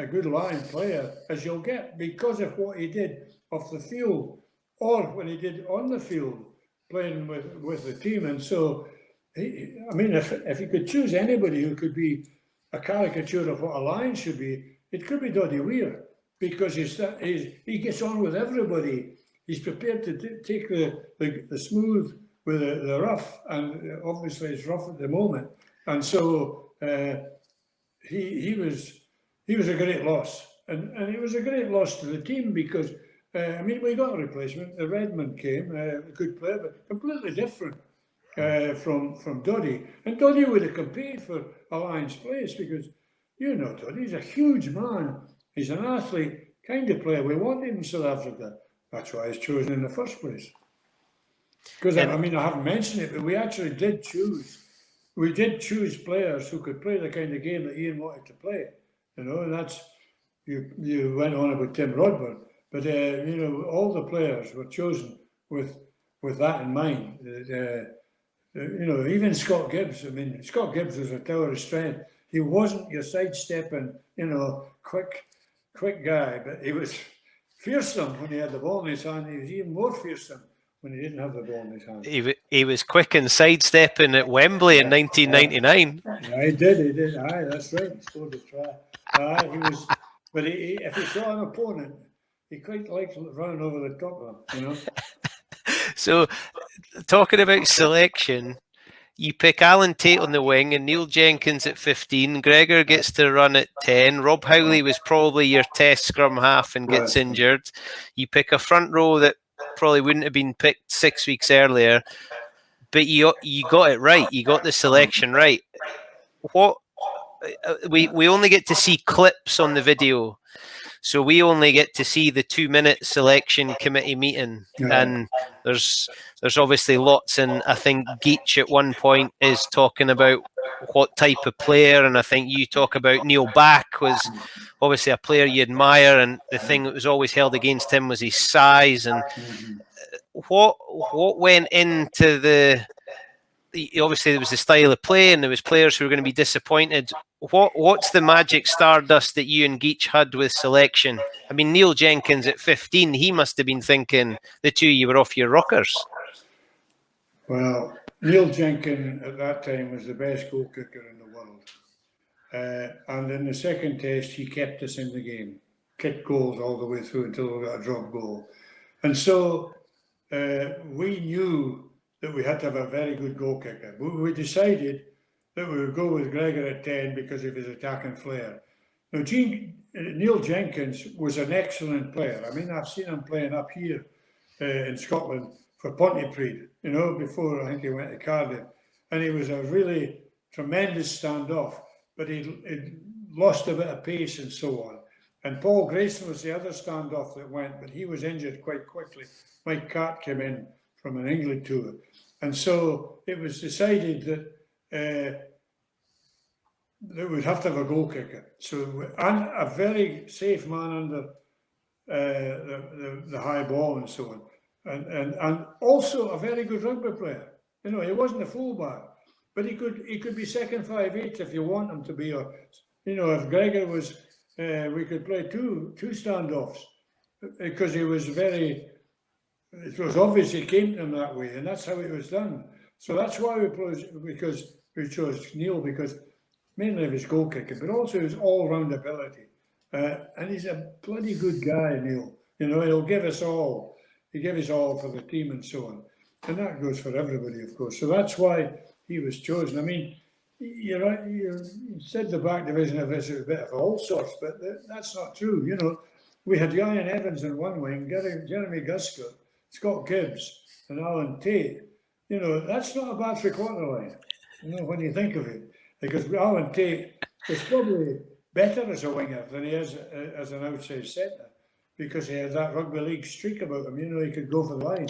good line player as you'll get because of what he did off the field or when he did on the field playing with the team. And so, if you could choose anybody who could be a caricature of what a lion should be, it could be Doddy Weir, because he gets on with everybody. He's prepared to take the smooth with the rough, and obviously it's rough at the moment. And so he was a great loss, and it was a great loss to the team because I mean, we got a replacement. Redmond came, a good player, but completely different from Doddy. And Doddy would have competed for a Lions place because, you know, Doddy's a huge man. He's an athlete kind of player. We want him in South Africa. That's why he's chosen in the first place. Because, I mean, I haven't mentioned it, but we actually did choose. We did choose players who could play the kind of game that Ian wanted to play. You know, and that's, you went on about Tim Rodburn. But, you know, all the players were chosen with that in mind. You know, even Scott Gibbs, I mean, Scott Gibbs was a tower of strength. He wasn't your sidestepping, you know, quick guy, but he was fearsome when he had the ball in his hand. He was even more fearsome when he didn't have the ball in his hand. He was quick in sidestepping at Wembley in 1999. Yeah, he did. Aye, that's right. He scored a try. Aye, he was, but if he saw an opponent, he quite liked running over the top of them, you know. So, talking about selection, you pick Alan Tate on the wing and Neil Jenkins at 15. Gregor gets to run at 10. Rob Howley was probably your test scrum half and gets injured. You pick a front row that probably wouldn't have been picked 6 weeks earlier, but you got it right. You got the selection right. What we only get to see clips on the video. So we only get to see the 2-minute selection committee meeting, and there's obviously lots. And I think Geach at one point is talking about what type of player, and I think you talk about Neil Back was obviously a player you admire, and the thing that was always held against him was his size. And what went into the obviously there was the style of play, and there was players who were going to be disappointed. What's the magic stardust that you and Geach had with selection? I mean, Neil Jenkins at 15, he must have been thinking the two of you were off your rockers. Well, Neil Jenkins at that time was the best goal kicker in the world. And in the second test, he kept us in the game, kicked goals all the way through until we got a drop goal. And so we knew that we had to have a very good goal kicker. We decided that we would go with Gregor at 10 because of his attacking flair. Now, Neil Jenkins was an excellent player. I mean, I've seen him playing up here in Scotland for Pontypridd, you know, before I think he went to Cardiff. And he was a really tremendous standoff, but he lost a bit of pace and so on. And Paul Grayson was the other standoff that went, but he was injured quite quickly. Mike Cart came in from an England tour. And so it was decided that they would have to have a goal kicker. So, and a very safe man under the high ball and so on. And also a very good rugby player. You know, he wasn't a fullback, but he could be second 5'8" if you want him to be. Or, you know, if Gregor was, we could play two standoffs because he was very. It was obvious he came to him that way, and that's how it was done. So that's why we chose Neil, because mainly of his goal kicking, but also his all-round ability. And he's a bloody good guy, Neil. You know, he'll give us all. He gave us all for the team and so on. And that goes for everybody, of course. So that's why he was chosen. I mean, you're right. You said the back division of this is a bit of all sorts, but that's not true. You know, we had Ian Evans in one wing, Jeremy Gusker, Scott Gibbs, and Alan Tate. You know, that's not a bad three-quarter line, you know, when you think of it. Because Alan Tate is probably better as a winger than he is as an outside centre, because he had that rugby league streak about him. You know, he could go for the line.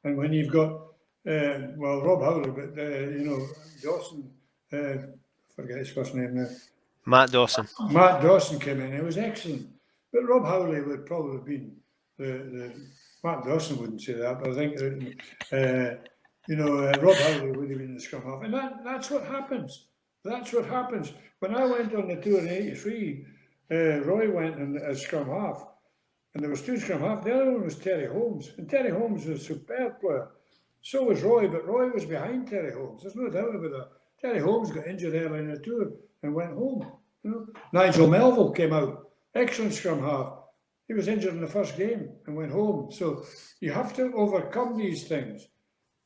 And when you've got, Rob Howley, but, you know, Dawson, forget his first name now. Matt Dawson. Matt Dawson came in. It was excellent. But Rob Howley would probably have been the Matt Dawson wouldn't say that, but I think, you know, Rob Howley would have been the scrum half. And that's what happens. That's what happens. When I went on the tour in '83, Roy went in as scrum half. And there was two scrum half. The other one was Terry Holmes. And Terry Holmes was a superb player. So was Roy, but Roy was behind Terry Holmes. There's no doubt about that. Terry Holmes got injured early in the tour and went home. You know? Nigel Melville came out. Excellent scrum half. He was injured in the first game and went home. So you have to overcome these things.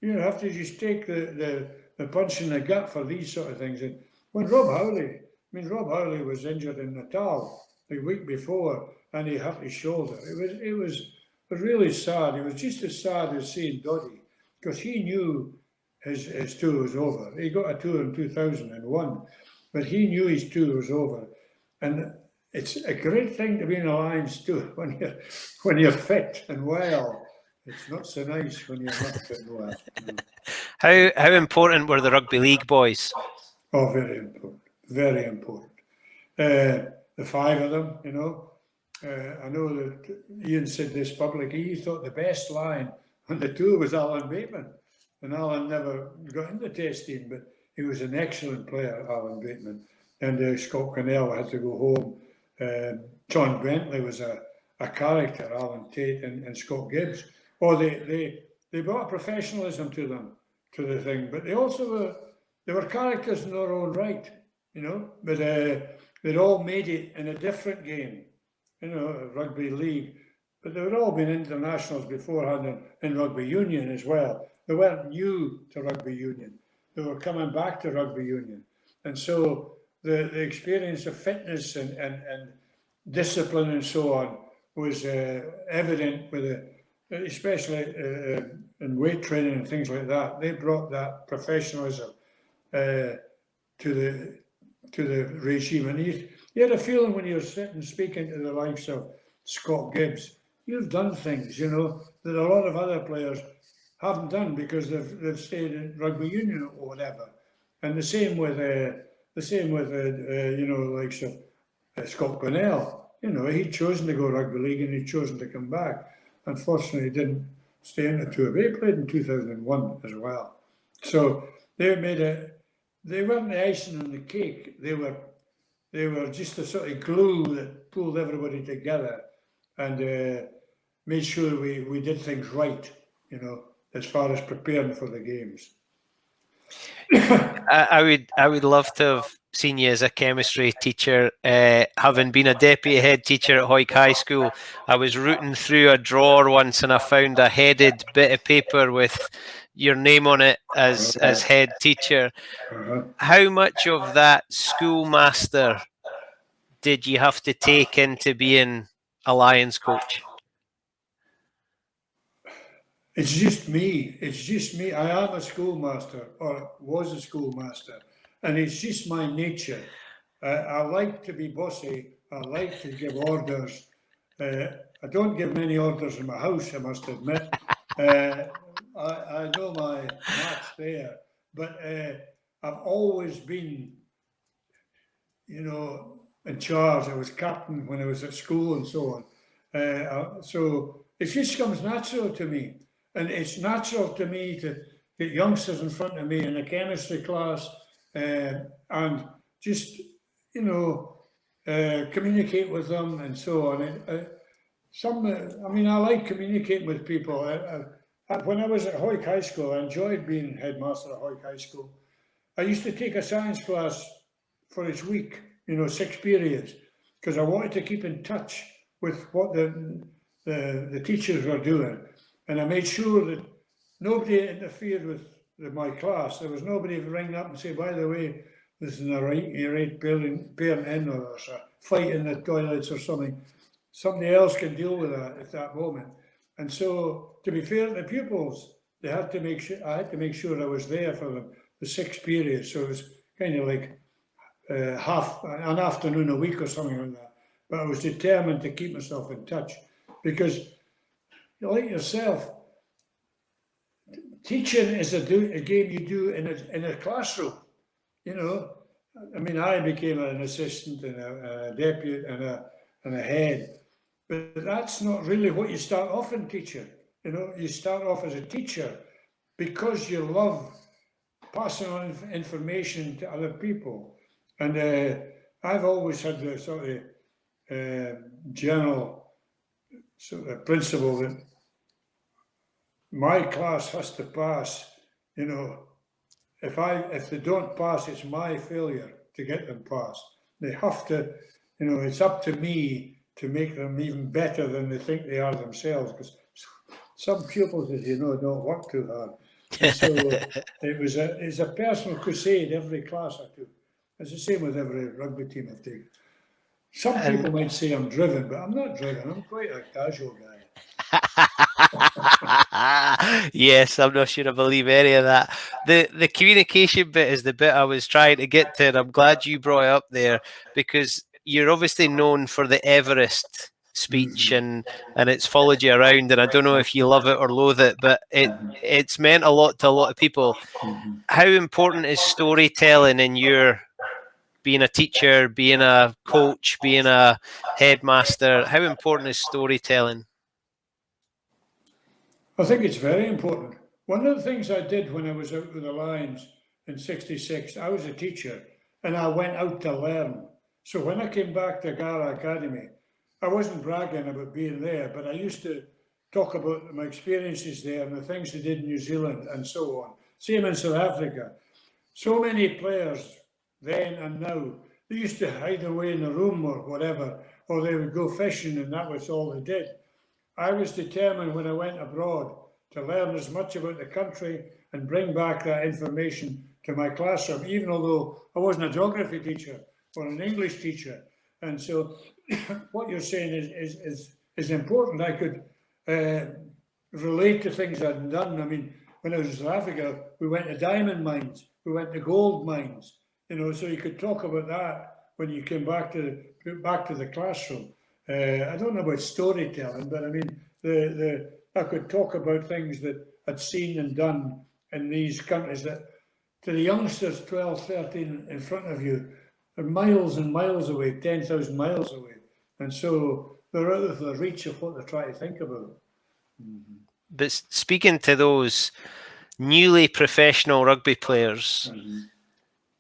You have to just take the punch in the gut for these sort of things. And when Rob Howley was injured in Natal the week before, and he hurt his shoulder. It was really sad. It was just as sad as seeing Doddy, because he knew his tour was over. He got a tour in 2001, but he knew his tour was over. And it's a great thing to be in a Lions tour when you're fit and well. It's not so nice when you're not fit and well. No. How important were the rugby league boys? Oh, very important. Very important. The five of them, you know. I know that Ian said this publicly. He thought the best line on the tour was Alan Bateman. And Alan never got in the test team, but he was an excellent player, Alan Bateman. And Scott Connell had to go home. John Bentley was a character, Alan Tate and Scott Gibbs. Oh, they brought professionalism to them, to the thing, but they also were characters in their own right, you know. But they'd all made it in a different game, you know, rugby league. But they had all been internationals beforehand in rugby union as well. They weren't new to rugby union. They were coming back to rugby union. And so the experience of fitness and discipline and so on was evident with especially in weight training and things like that. They brought that professionalism to the regime. And you had a feeling when you're sitting speaking to the likes of Scott Gibbs, you've done things, you know, that a lot of other players haven't done because they've stayed in rugby union or whatever. And the same with you know, the likes of Scott Connell. You know, he'd chosen to go rugby league and he'd chosen to come back. Unfortunately, he didn't stay in the tour. They played in 2001 as well. So they weren't the icing on the cake. They were just a sort of glue that pulled everybody together and made sure we did things right, you know, as far as preparing for the games. I would love to have seen you as a chemistry teacher. Having been a deputy head teacher at Hawick High School, I was rooting through a drawer once and I found a headed bit of paper with your name on it as head teacher. How much of that schoolmaster did you have to take into being a Lions coach? It's just me. It's just me. I am a schoolmaster, or was a schoolmaster, and it's just my nature. I like to be bossy. I like to give orders. I don't give many orders in my house, I must admit. I know my match there, but I've always been, you know, in charge. I was captain when I was at school and so on. So it just comes natural to me. And it's natural to me to get youngsters in front of me in a chemistry class and just, you know, communicate with them and so on. I like communicating with people. When I was at Hawick High School, I enjoyed being headmaster at Hawick High School. I used to take a science class for each week, you know, 6 periods, because I wanted to keep in touch with what the teachers were doing. And I made sure that nobody interfered with my class. There was nobody to ring up and say, by the way, this is a right parent in, or there's a fight in the toilets or something. Somebody else can deal with that at that moment. And so, to be fair to the pupils, I had to make sure I was there for them, the 6 periods. So it was kind of like half an afternoon a week or something like that. But I was determined to keep myself in touch because, like yourself, teaching is a game you do in a classroom. You know, I mean, I became an assistant and a deputy and a head, but that's not really what you start off in teaching. You know, you start off as a teacher because you love passing on information to other people. And I've always had the sort of general sort of principle that my class has to pass. You know, if they don't pass, it's my failure to get them passed. They have to, you know, it's up to me to make them even better than they think they are themselves. Because some pupils, as you know, don't work too hard. And so it's a personal crusade every class I took. It's the same with every rugby team I've taken. Some people might say I'm driven, but I'm not driven. I'm quite a casual guy. Yes, I'm not sure I believe any of that. The communication bit is the bit I was trying to get to, and I'm glad you brought it up there, because you're obviously known for the Everest speech, and it's followed you around, and I don't know if you love it or loathe it, but it's meant a lot to a lot of people. How important is storytelling in your being a teacher, being a coach, being a headmaster? How important is storytelling? I think it's very important. One of the things I did when I was out with the Lions in '66, I was a teacher and I went out to learn. So when I came back to Gara Academy, I wasn't bragging about being there, but I used to talk about my experiences there and the things I did in New Zealand and so on. Same in South Africa. So many players then and now, they used to hide away in a room or whatever, or they would go fishing and that was all they did. I was determined when I went abroad to learn as much about the country and bring back that information to my classroom, even although I wasn't a geography teacher or an English teacher. And so what you're saying is important. I could relate to things I'd done. I mean, when I was in South Africa, we went to diamond mines, we went to gold mines, so you could talk about that when you came back to the classroom. I don't know about storytelling, but I mean, I could talk about things that I'd seen and done in these countries that to the youngsters 12, 13 in front of you are miles and miles away, 10,000 miles away. And so they're out of the reach of what they're trying to think about. But speaking to those newly professional rugby players,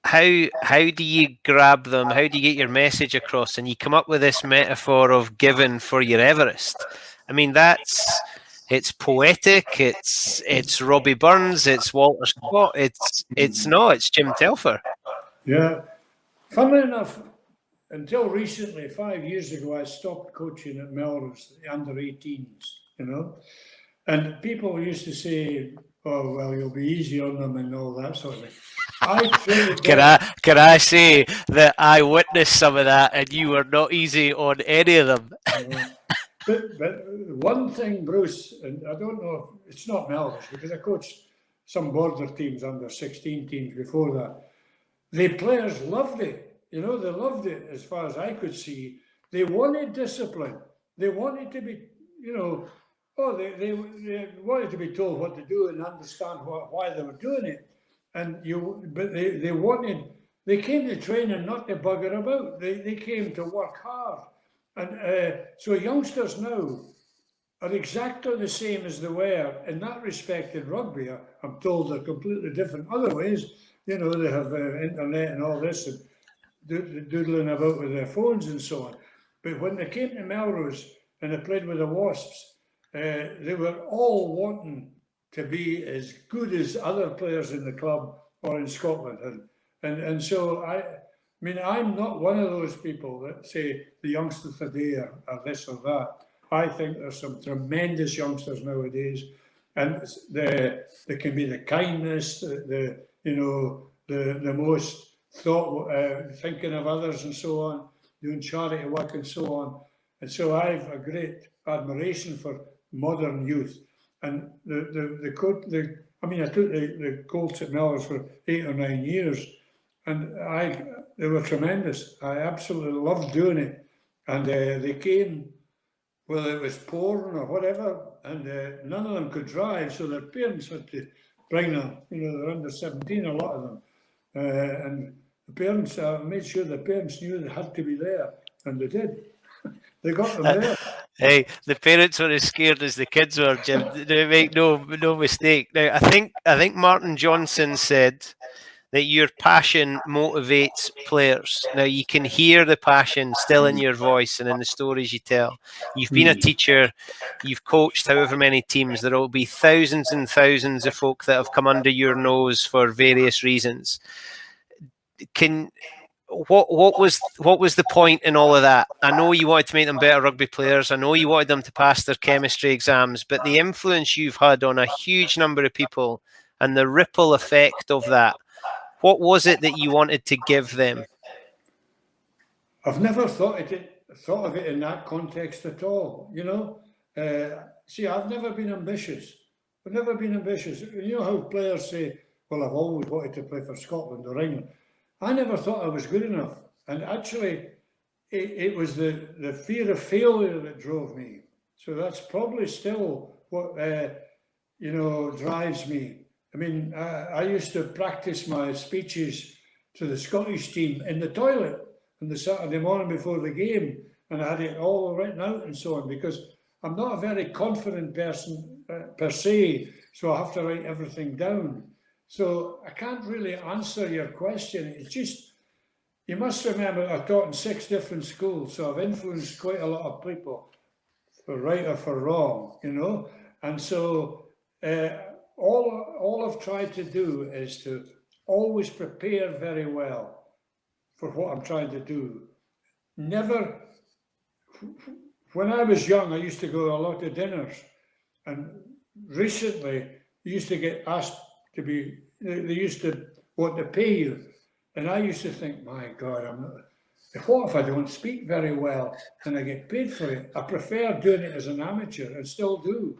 how do you grab them? How do you get your message across? And you come up with this metaphor of giving for your Everest. I mean, it's poetic. It's Robbie Burns. It's Walter Scott. It's Jim Telfer. Yeah. Funnily enough, until recently, 5 years ago, I stopped coaching at Melrose, the under-18s, and people used to say, "Oh, well, you'll be easy on them," and all that sort of thing. Can I say that I witnessed some of that, and you were not easy on any of them? But one thing, Bruce, and I don't know, it's not Melrose, because I coached some border teams, under 16 teams before that. The players loved it. They loved it as far as I could see. They wanted discipline. They wanted to be, they wanted to be told what to do and understand why they were doing it. But they came to training not to bugger about. They came to work hard. And so youngsters now are exactly the same as they were in that respect in rugby. I'm told they're completely different other ways. They have internet and all this and doodling about with their phones and so on. But when they came to Melrose and they played with the Wasps, they were all wanting to be as good as other players in the club or in Scotland. And so I'm not one of those people that say the youngsters today are this or that. I think there's some tremendous youngsters nowadays, and there can be the kindness, the most thought, thinking of others and so on, doing charity work and so on. And so I've a great admiration for modern youth. And I took the Colts at Melrose for 8 or 9 years, and they were tremendous. I absolutely loved doing it. And they came, whether it was pouring or whatever, and none of them could drive, so their parents had to bring them. They're under 17, a lot of them. And the parents made sure the parents knew they had to be there, and they did. They got them there. Hey, the parents were as scared as the kids were, Jim. Make no mistake. Now, I think Martin Johnson said that your passion motivates players. Now, you can hear the passion still in your voice and in the stories you tell. You've been a teacher, you've coached however many teams. There will be thousands and thousands of folk that have come under your nose for various reasons. What was the point in all of that? I know you wanted to make them better rugby players. I know you wanted them to pass their chemistry exams, but the influence you've had on a huge number of people and the ripple effect of that. What was it that you wanted to give them? I've never thought of it in that context at all, you know. See, I've never been ambitious. I've never been ambitious. You know how players say, well, I've always wanted to play for Scotland or England. I never thought I was good enough. And actually, it was the fear of failure that drove me. So that's probably still what, drives me. I mean, I used to practice my speeches to the Scottish team in the toilet on the Saturday morning before the game, and I had it all written out and so on, because I'm not a very confident person per se, so I have to write everything down. So I can't really answer your question. It's just, you must remember I taught in 6 different schools, so I've influenced quite a lot of people, for right or for wrong, you know. And so all I've tried to do is to always prepare very well for what I'm trying to do. Never, when I was young, I used to go to a lot of dinners, and recently you used to get asked to be, they used to want to pay you, and I used to think, my God, what if I don't speak very well and I get paid for it? I prefer doing it as an amateur, and still do.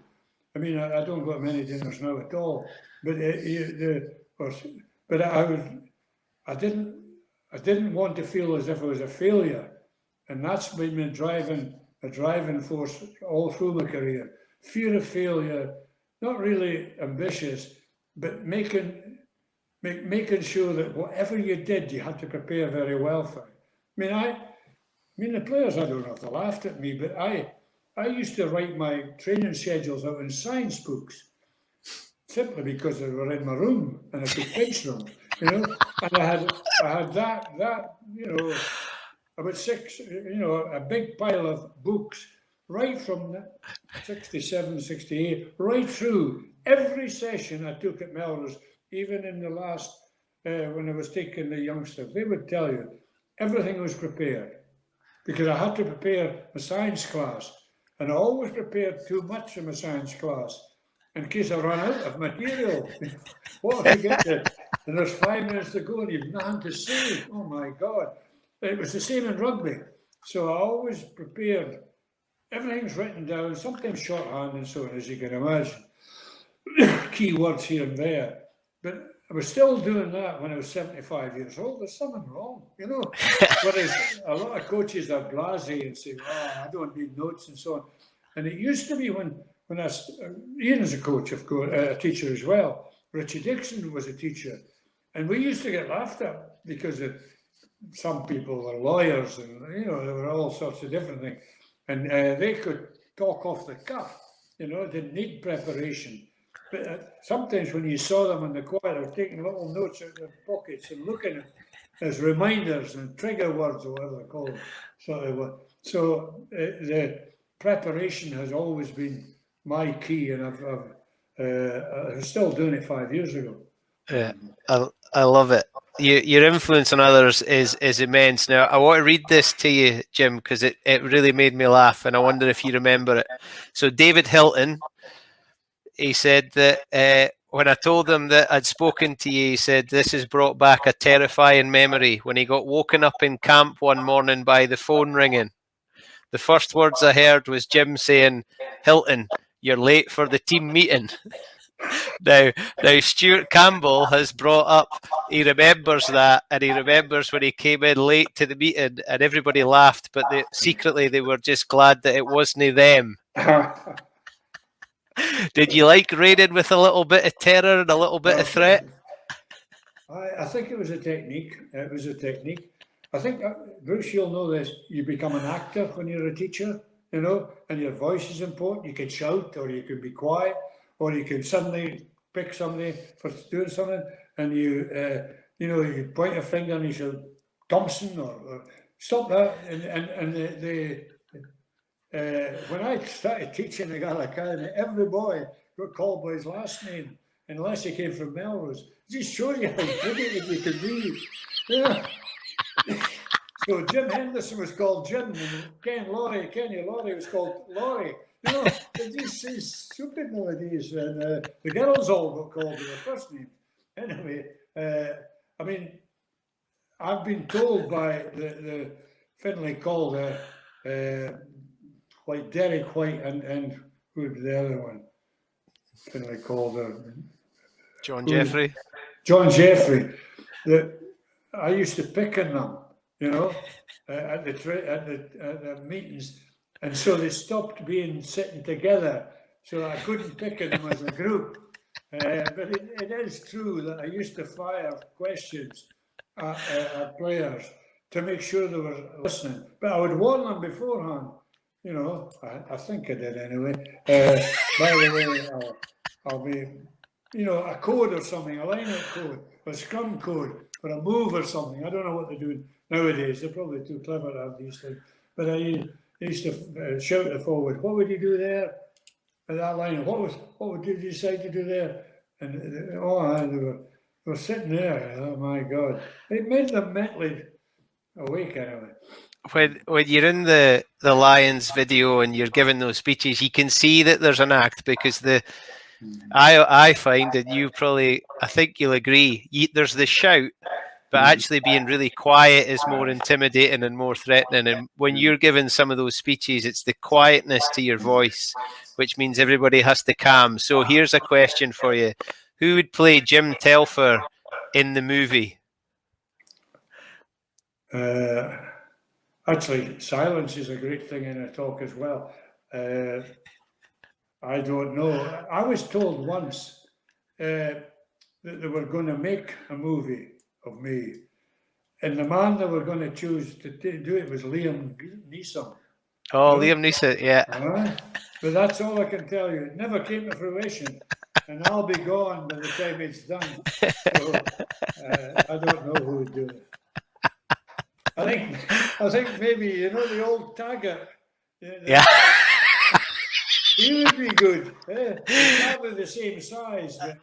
I mean, I don't go to many dinners now at all, but I didn't want to feel as if I was a failure, and that's been a driving force all through my career. Fear of failure, not really ambitious, but making sure that whatever you did, you had to prepare very well for it. I mean, the players, I don't know if they laughed at me, but I used to write my training schedules out in science books, simply because they were in my room and I could pinch them, you know. And I had that, you know, about 6, you know, a big pile of books, right from 67, 68, right through every session I took at Melrose, even in the last, when I was taking the youngsters. They would tell you everything was prepared, because I had to prepare a science class, and I always prepared too much in my science class in case I ran out of material. What if you get there and there's 5 minutes to go and you've nothing to say? Oh my God. It was the same in rugby. So I always prepared, everything's written down, sometimes shorthand and so on, as you can imagine. Key words here and there. But I was still doing that when I was 75 years old. There's something wrong, you know. Whereas a lot of coaches are blasé and say, oh, I don't need notes and so on. And it used to be when Ian is a coach, of course, a teacher as well. Richie Dixon was a teacher. And we used to get laughed at because some people were lawyers, and, you know, there were all sorts of different things. And they could talk off the cuff, you know, didn't need preparation. But sometimes when you saw them in the choir, taking little notes out of their pockets and looking at as reminders and trigger words, or whatever they're called. So the preparation has always been my key, and I was still doing it 5 years ago. Yeah, I love it. Your influence on others is immense. Now, I want to read this to you, Jim, because it really made me laugh, and I wonder if you remember it. So David Hilton, he said that when I told him that I'd spoken to you, he said, this has brought back a terrifying memory when he got woken up in camp one morning by the phone ringing. The first words I heard was Jim saying, Hilton, you're late for the team meeting. Now, Stuart Campbell has brought up, he remembers that, and he remembers when he came in late to the meeting and everybody laughed, but secretly they were just glad that it wasn't them. Did you like raiding with a little bit of terror and a little bit of threat? I think it was a technique. It was a technique. I think, Bruce, you'll know this, you become an actor when you're a teacher, you know, and your voice is important. You can shout, or you can be quiet, or you can suddenly pick somebody for doing something, and you point a finger and you say, Thompson, or stop that. When I started teaching the Gaelic Academy, every boy got called by his last name, unless he came from Melrose. Just shows you how brilliant you can be. Yeah. So Jim Henderson was called Jim, and Kenny Laurie was called Laurie. It's stupid nowadays. And the girls all got called with their first name. Anyway, I mean, I've been told by the Finlay Calder, White, Derek White, and who's the other one? Finlay Calder. John Jeffrey. John Jeffrey. That I used to pick on them, at the meetings, and so they stopped sitting together, so I couldn't pick on them as a group. But it is true that I used to fire questions at players to make sure they were listening. But I would warn them beforehand. I think I did anyway. By the way, I'll be, a code or something, a line-out code, a scrum code for a move or something. I don't know what they're doing nowadays. They're probably too clever to have these things. But I used to shout it forward. What would you do there? At that line, what would you decide to do there? And they were sitting there. Oh my God! It made them mentally awake anyway. When you're in the Lions video and you're giving those speeches, you can see that there's an act, because I find, and I think you'll agree, there's the shout, but actually being really quiet is more intimidating and more threatening. And when you're giving some of those speeches, it's the quietness to your voice, which means everybody has to calm. So here's a question for you. Who would play Jim Telfer in the movie? Actually, silence is a great thing in a talk as well. I don't know. I was told once that they were going to make a movie of me, and the man they were going to choose to do it was Liam Neeson. Oh, Liam Neeson, yeah. But that's all I can tell you. It never came to fruition, and I'll be gone by the time it's done. So I don't know who would do it. I think maybe the old Taggart. Yeah. He would be good. He's probably the same size, but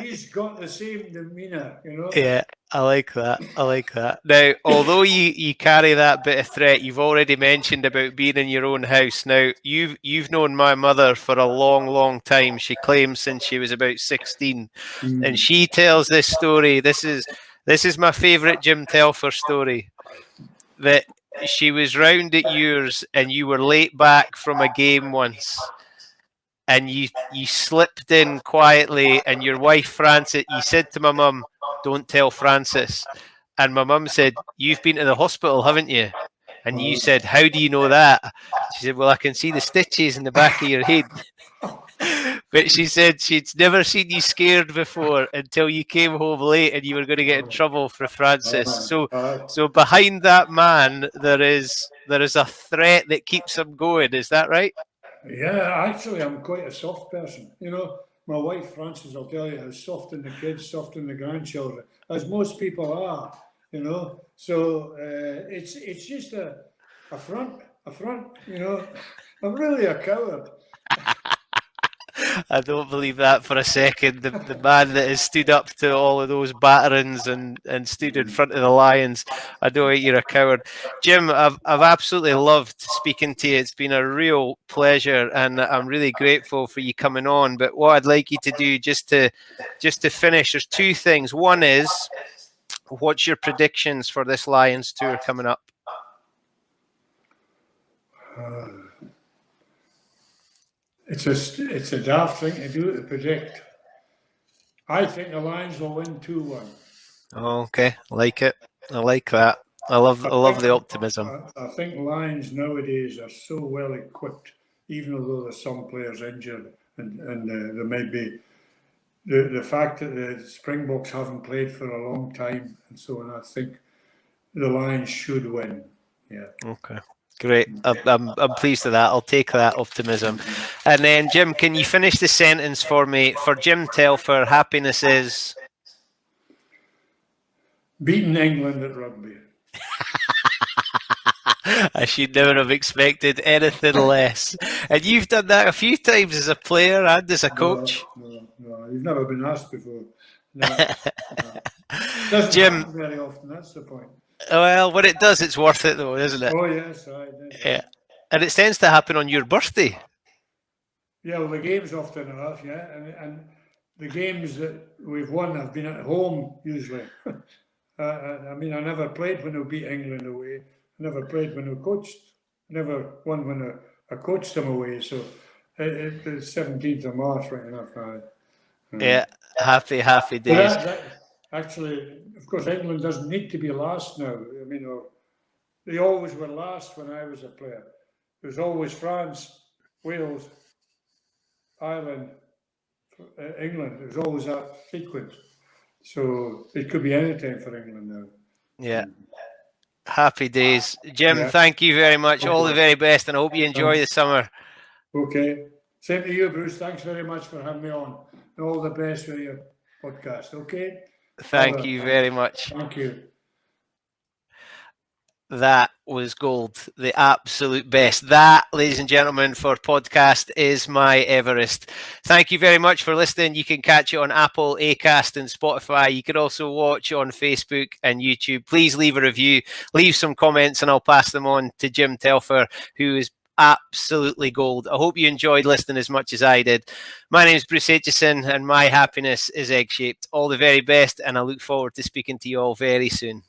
he's got the same demeanour, Yeah, I like that. Now, although you carry that bit of threat, you've already mentioned about being in your own house. Now, you've known my mother for a long, long time. She claims since she was about 16, and she tells this story. This is my favourite Jim Telfer story. That she was round at yours, and you were late back from a game once. And you slipped in quietly, and your wife Frances, you said to my mum, "Don't tell Frances." And my mum said, "You've been to the hospital, haven't you?" And you said, "How do you know that?" She said, "Well, I can see the stitches in the back of your head." But she said she'd never seen you scared before until you came home late and you were going to get in trouble for Frances. So behind that man, there is a threat that keeps him going. Is that right? Yeah, actually, I'm quite a soft person. My wife Frances will tell you how soft on the kids, soft on the grandchildren, as most people are. So it's just a front. I'm really a coward. I don't believe that for a second. The man that has stood up to all of those batterings and stood in front of the Lions, I don't think you're a coward. Jim, I've absolutely loved speaking to you. It's been a real pleasure, and I'm really grateful for you coming on. But what I'd like you to do, just to finish, there's two things. One is, what's your predictions for this Lions tour coming up? It's a daft thing to do to predict. I think the Lions will win 2-1. Okay, like it. I like that. I love the optimism. I think Lions nowadays are so well equipped, even though there's some players injured, and there may be the fact that the Springboks haven't played for a long time, and so on. I think the Lions should win. Yeah. Okay. Great. I'm pleased with that. I'll take that optimism. And then, Jim, can you finish the sentence for me? For Jim Telfer, happiness is beating England at rugby. I should never have expected anything less. And you've done that a few times as a player and as a coach. No, you've never been asked before. No. Doesn't happen very often. That's the point. Well, when it does, it's worth it, though, isn't it? Oh yes, right. Yeah, and it tends to happen on your birthday. Yeah, well, the games often enough, yeah, and the games that we've won have been at home usually. I mean, I never played when we beat England away. I never played when we coached. Never won when I coached them away. So the 17th of March, right enough. Yeah, happy But days. that actually, of course, England doesn't need to be last now. I mean, they always were last when I was a player. There was always France, Wales, Ireland, England. There was always that sequence. So it could be any time for England now. Yeah. Happy days. Jim, Yeah. thank you very much. All the very best, and I hope you enjoy the summer. Okay. Same to you, Bruce. Thanks very much for having me on. And all the best with your podcast. Okay? Thank you very much. Thank you. That was gold, the absolute best. That, ladies and gentlemen, for podcast is my Everest. Thank you very much for listening. You can catch it on Apple, Acast, and Spotify. You can also watch on Facebook and YouTube. Please leave a review, leave some comments, and I'll pass them on to Jim Telfer, who is absolutely gold. I hope you enjoyed listening as much as I did. My name is Bruce Aitchison, and my happiness is egg-shaped. All the very best, and I look forward to speaking to you all very soon.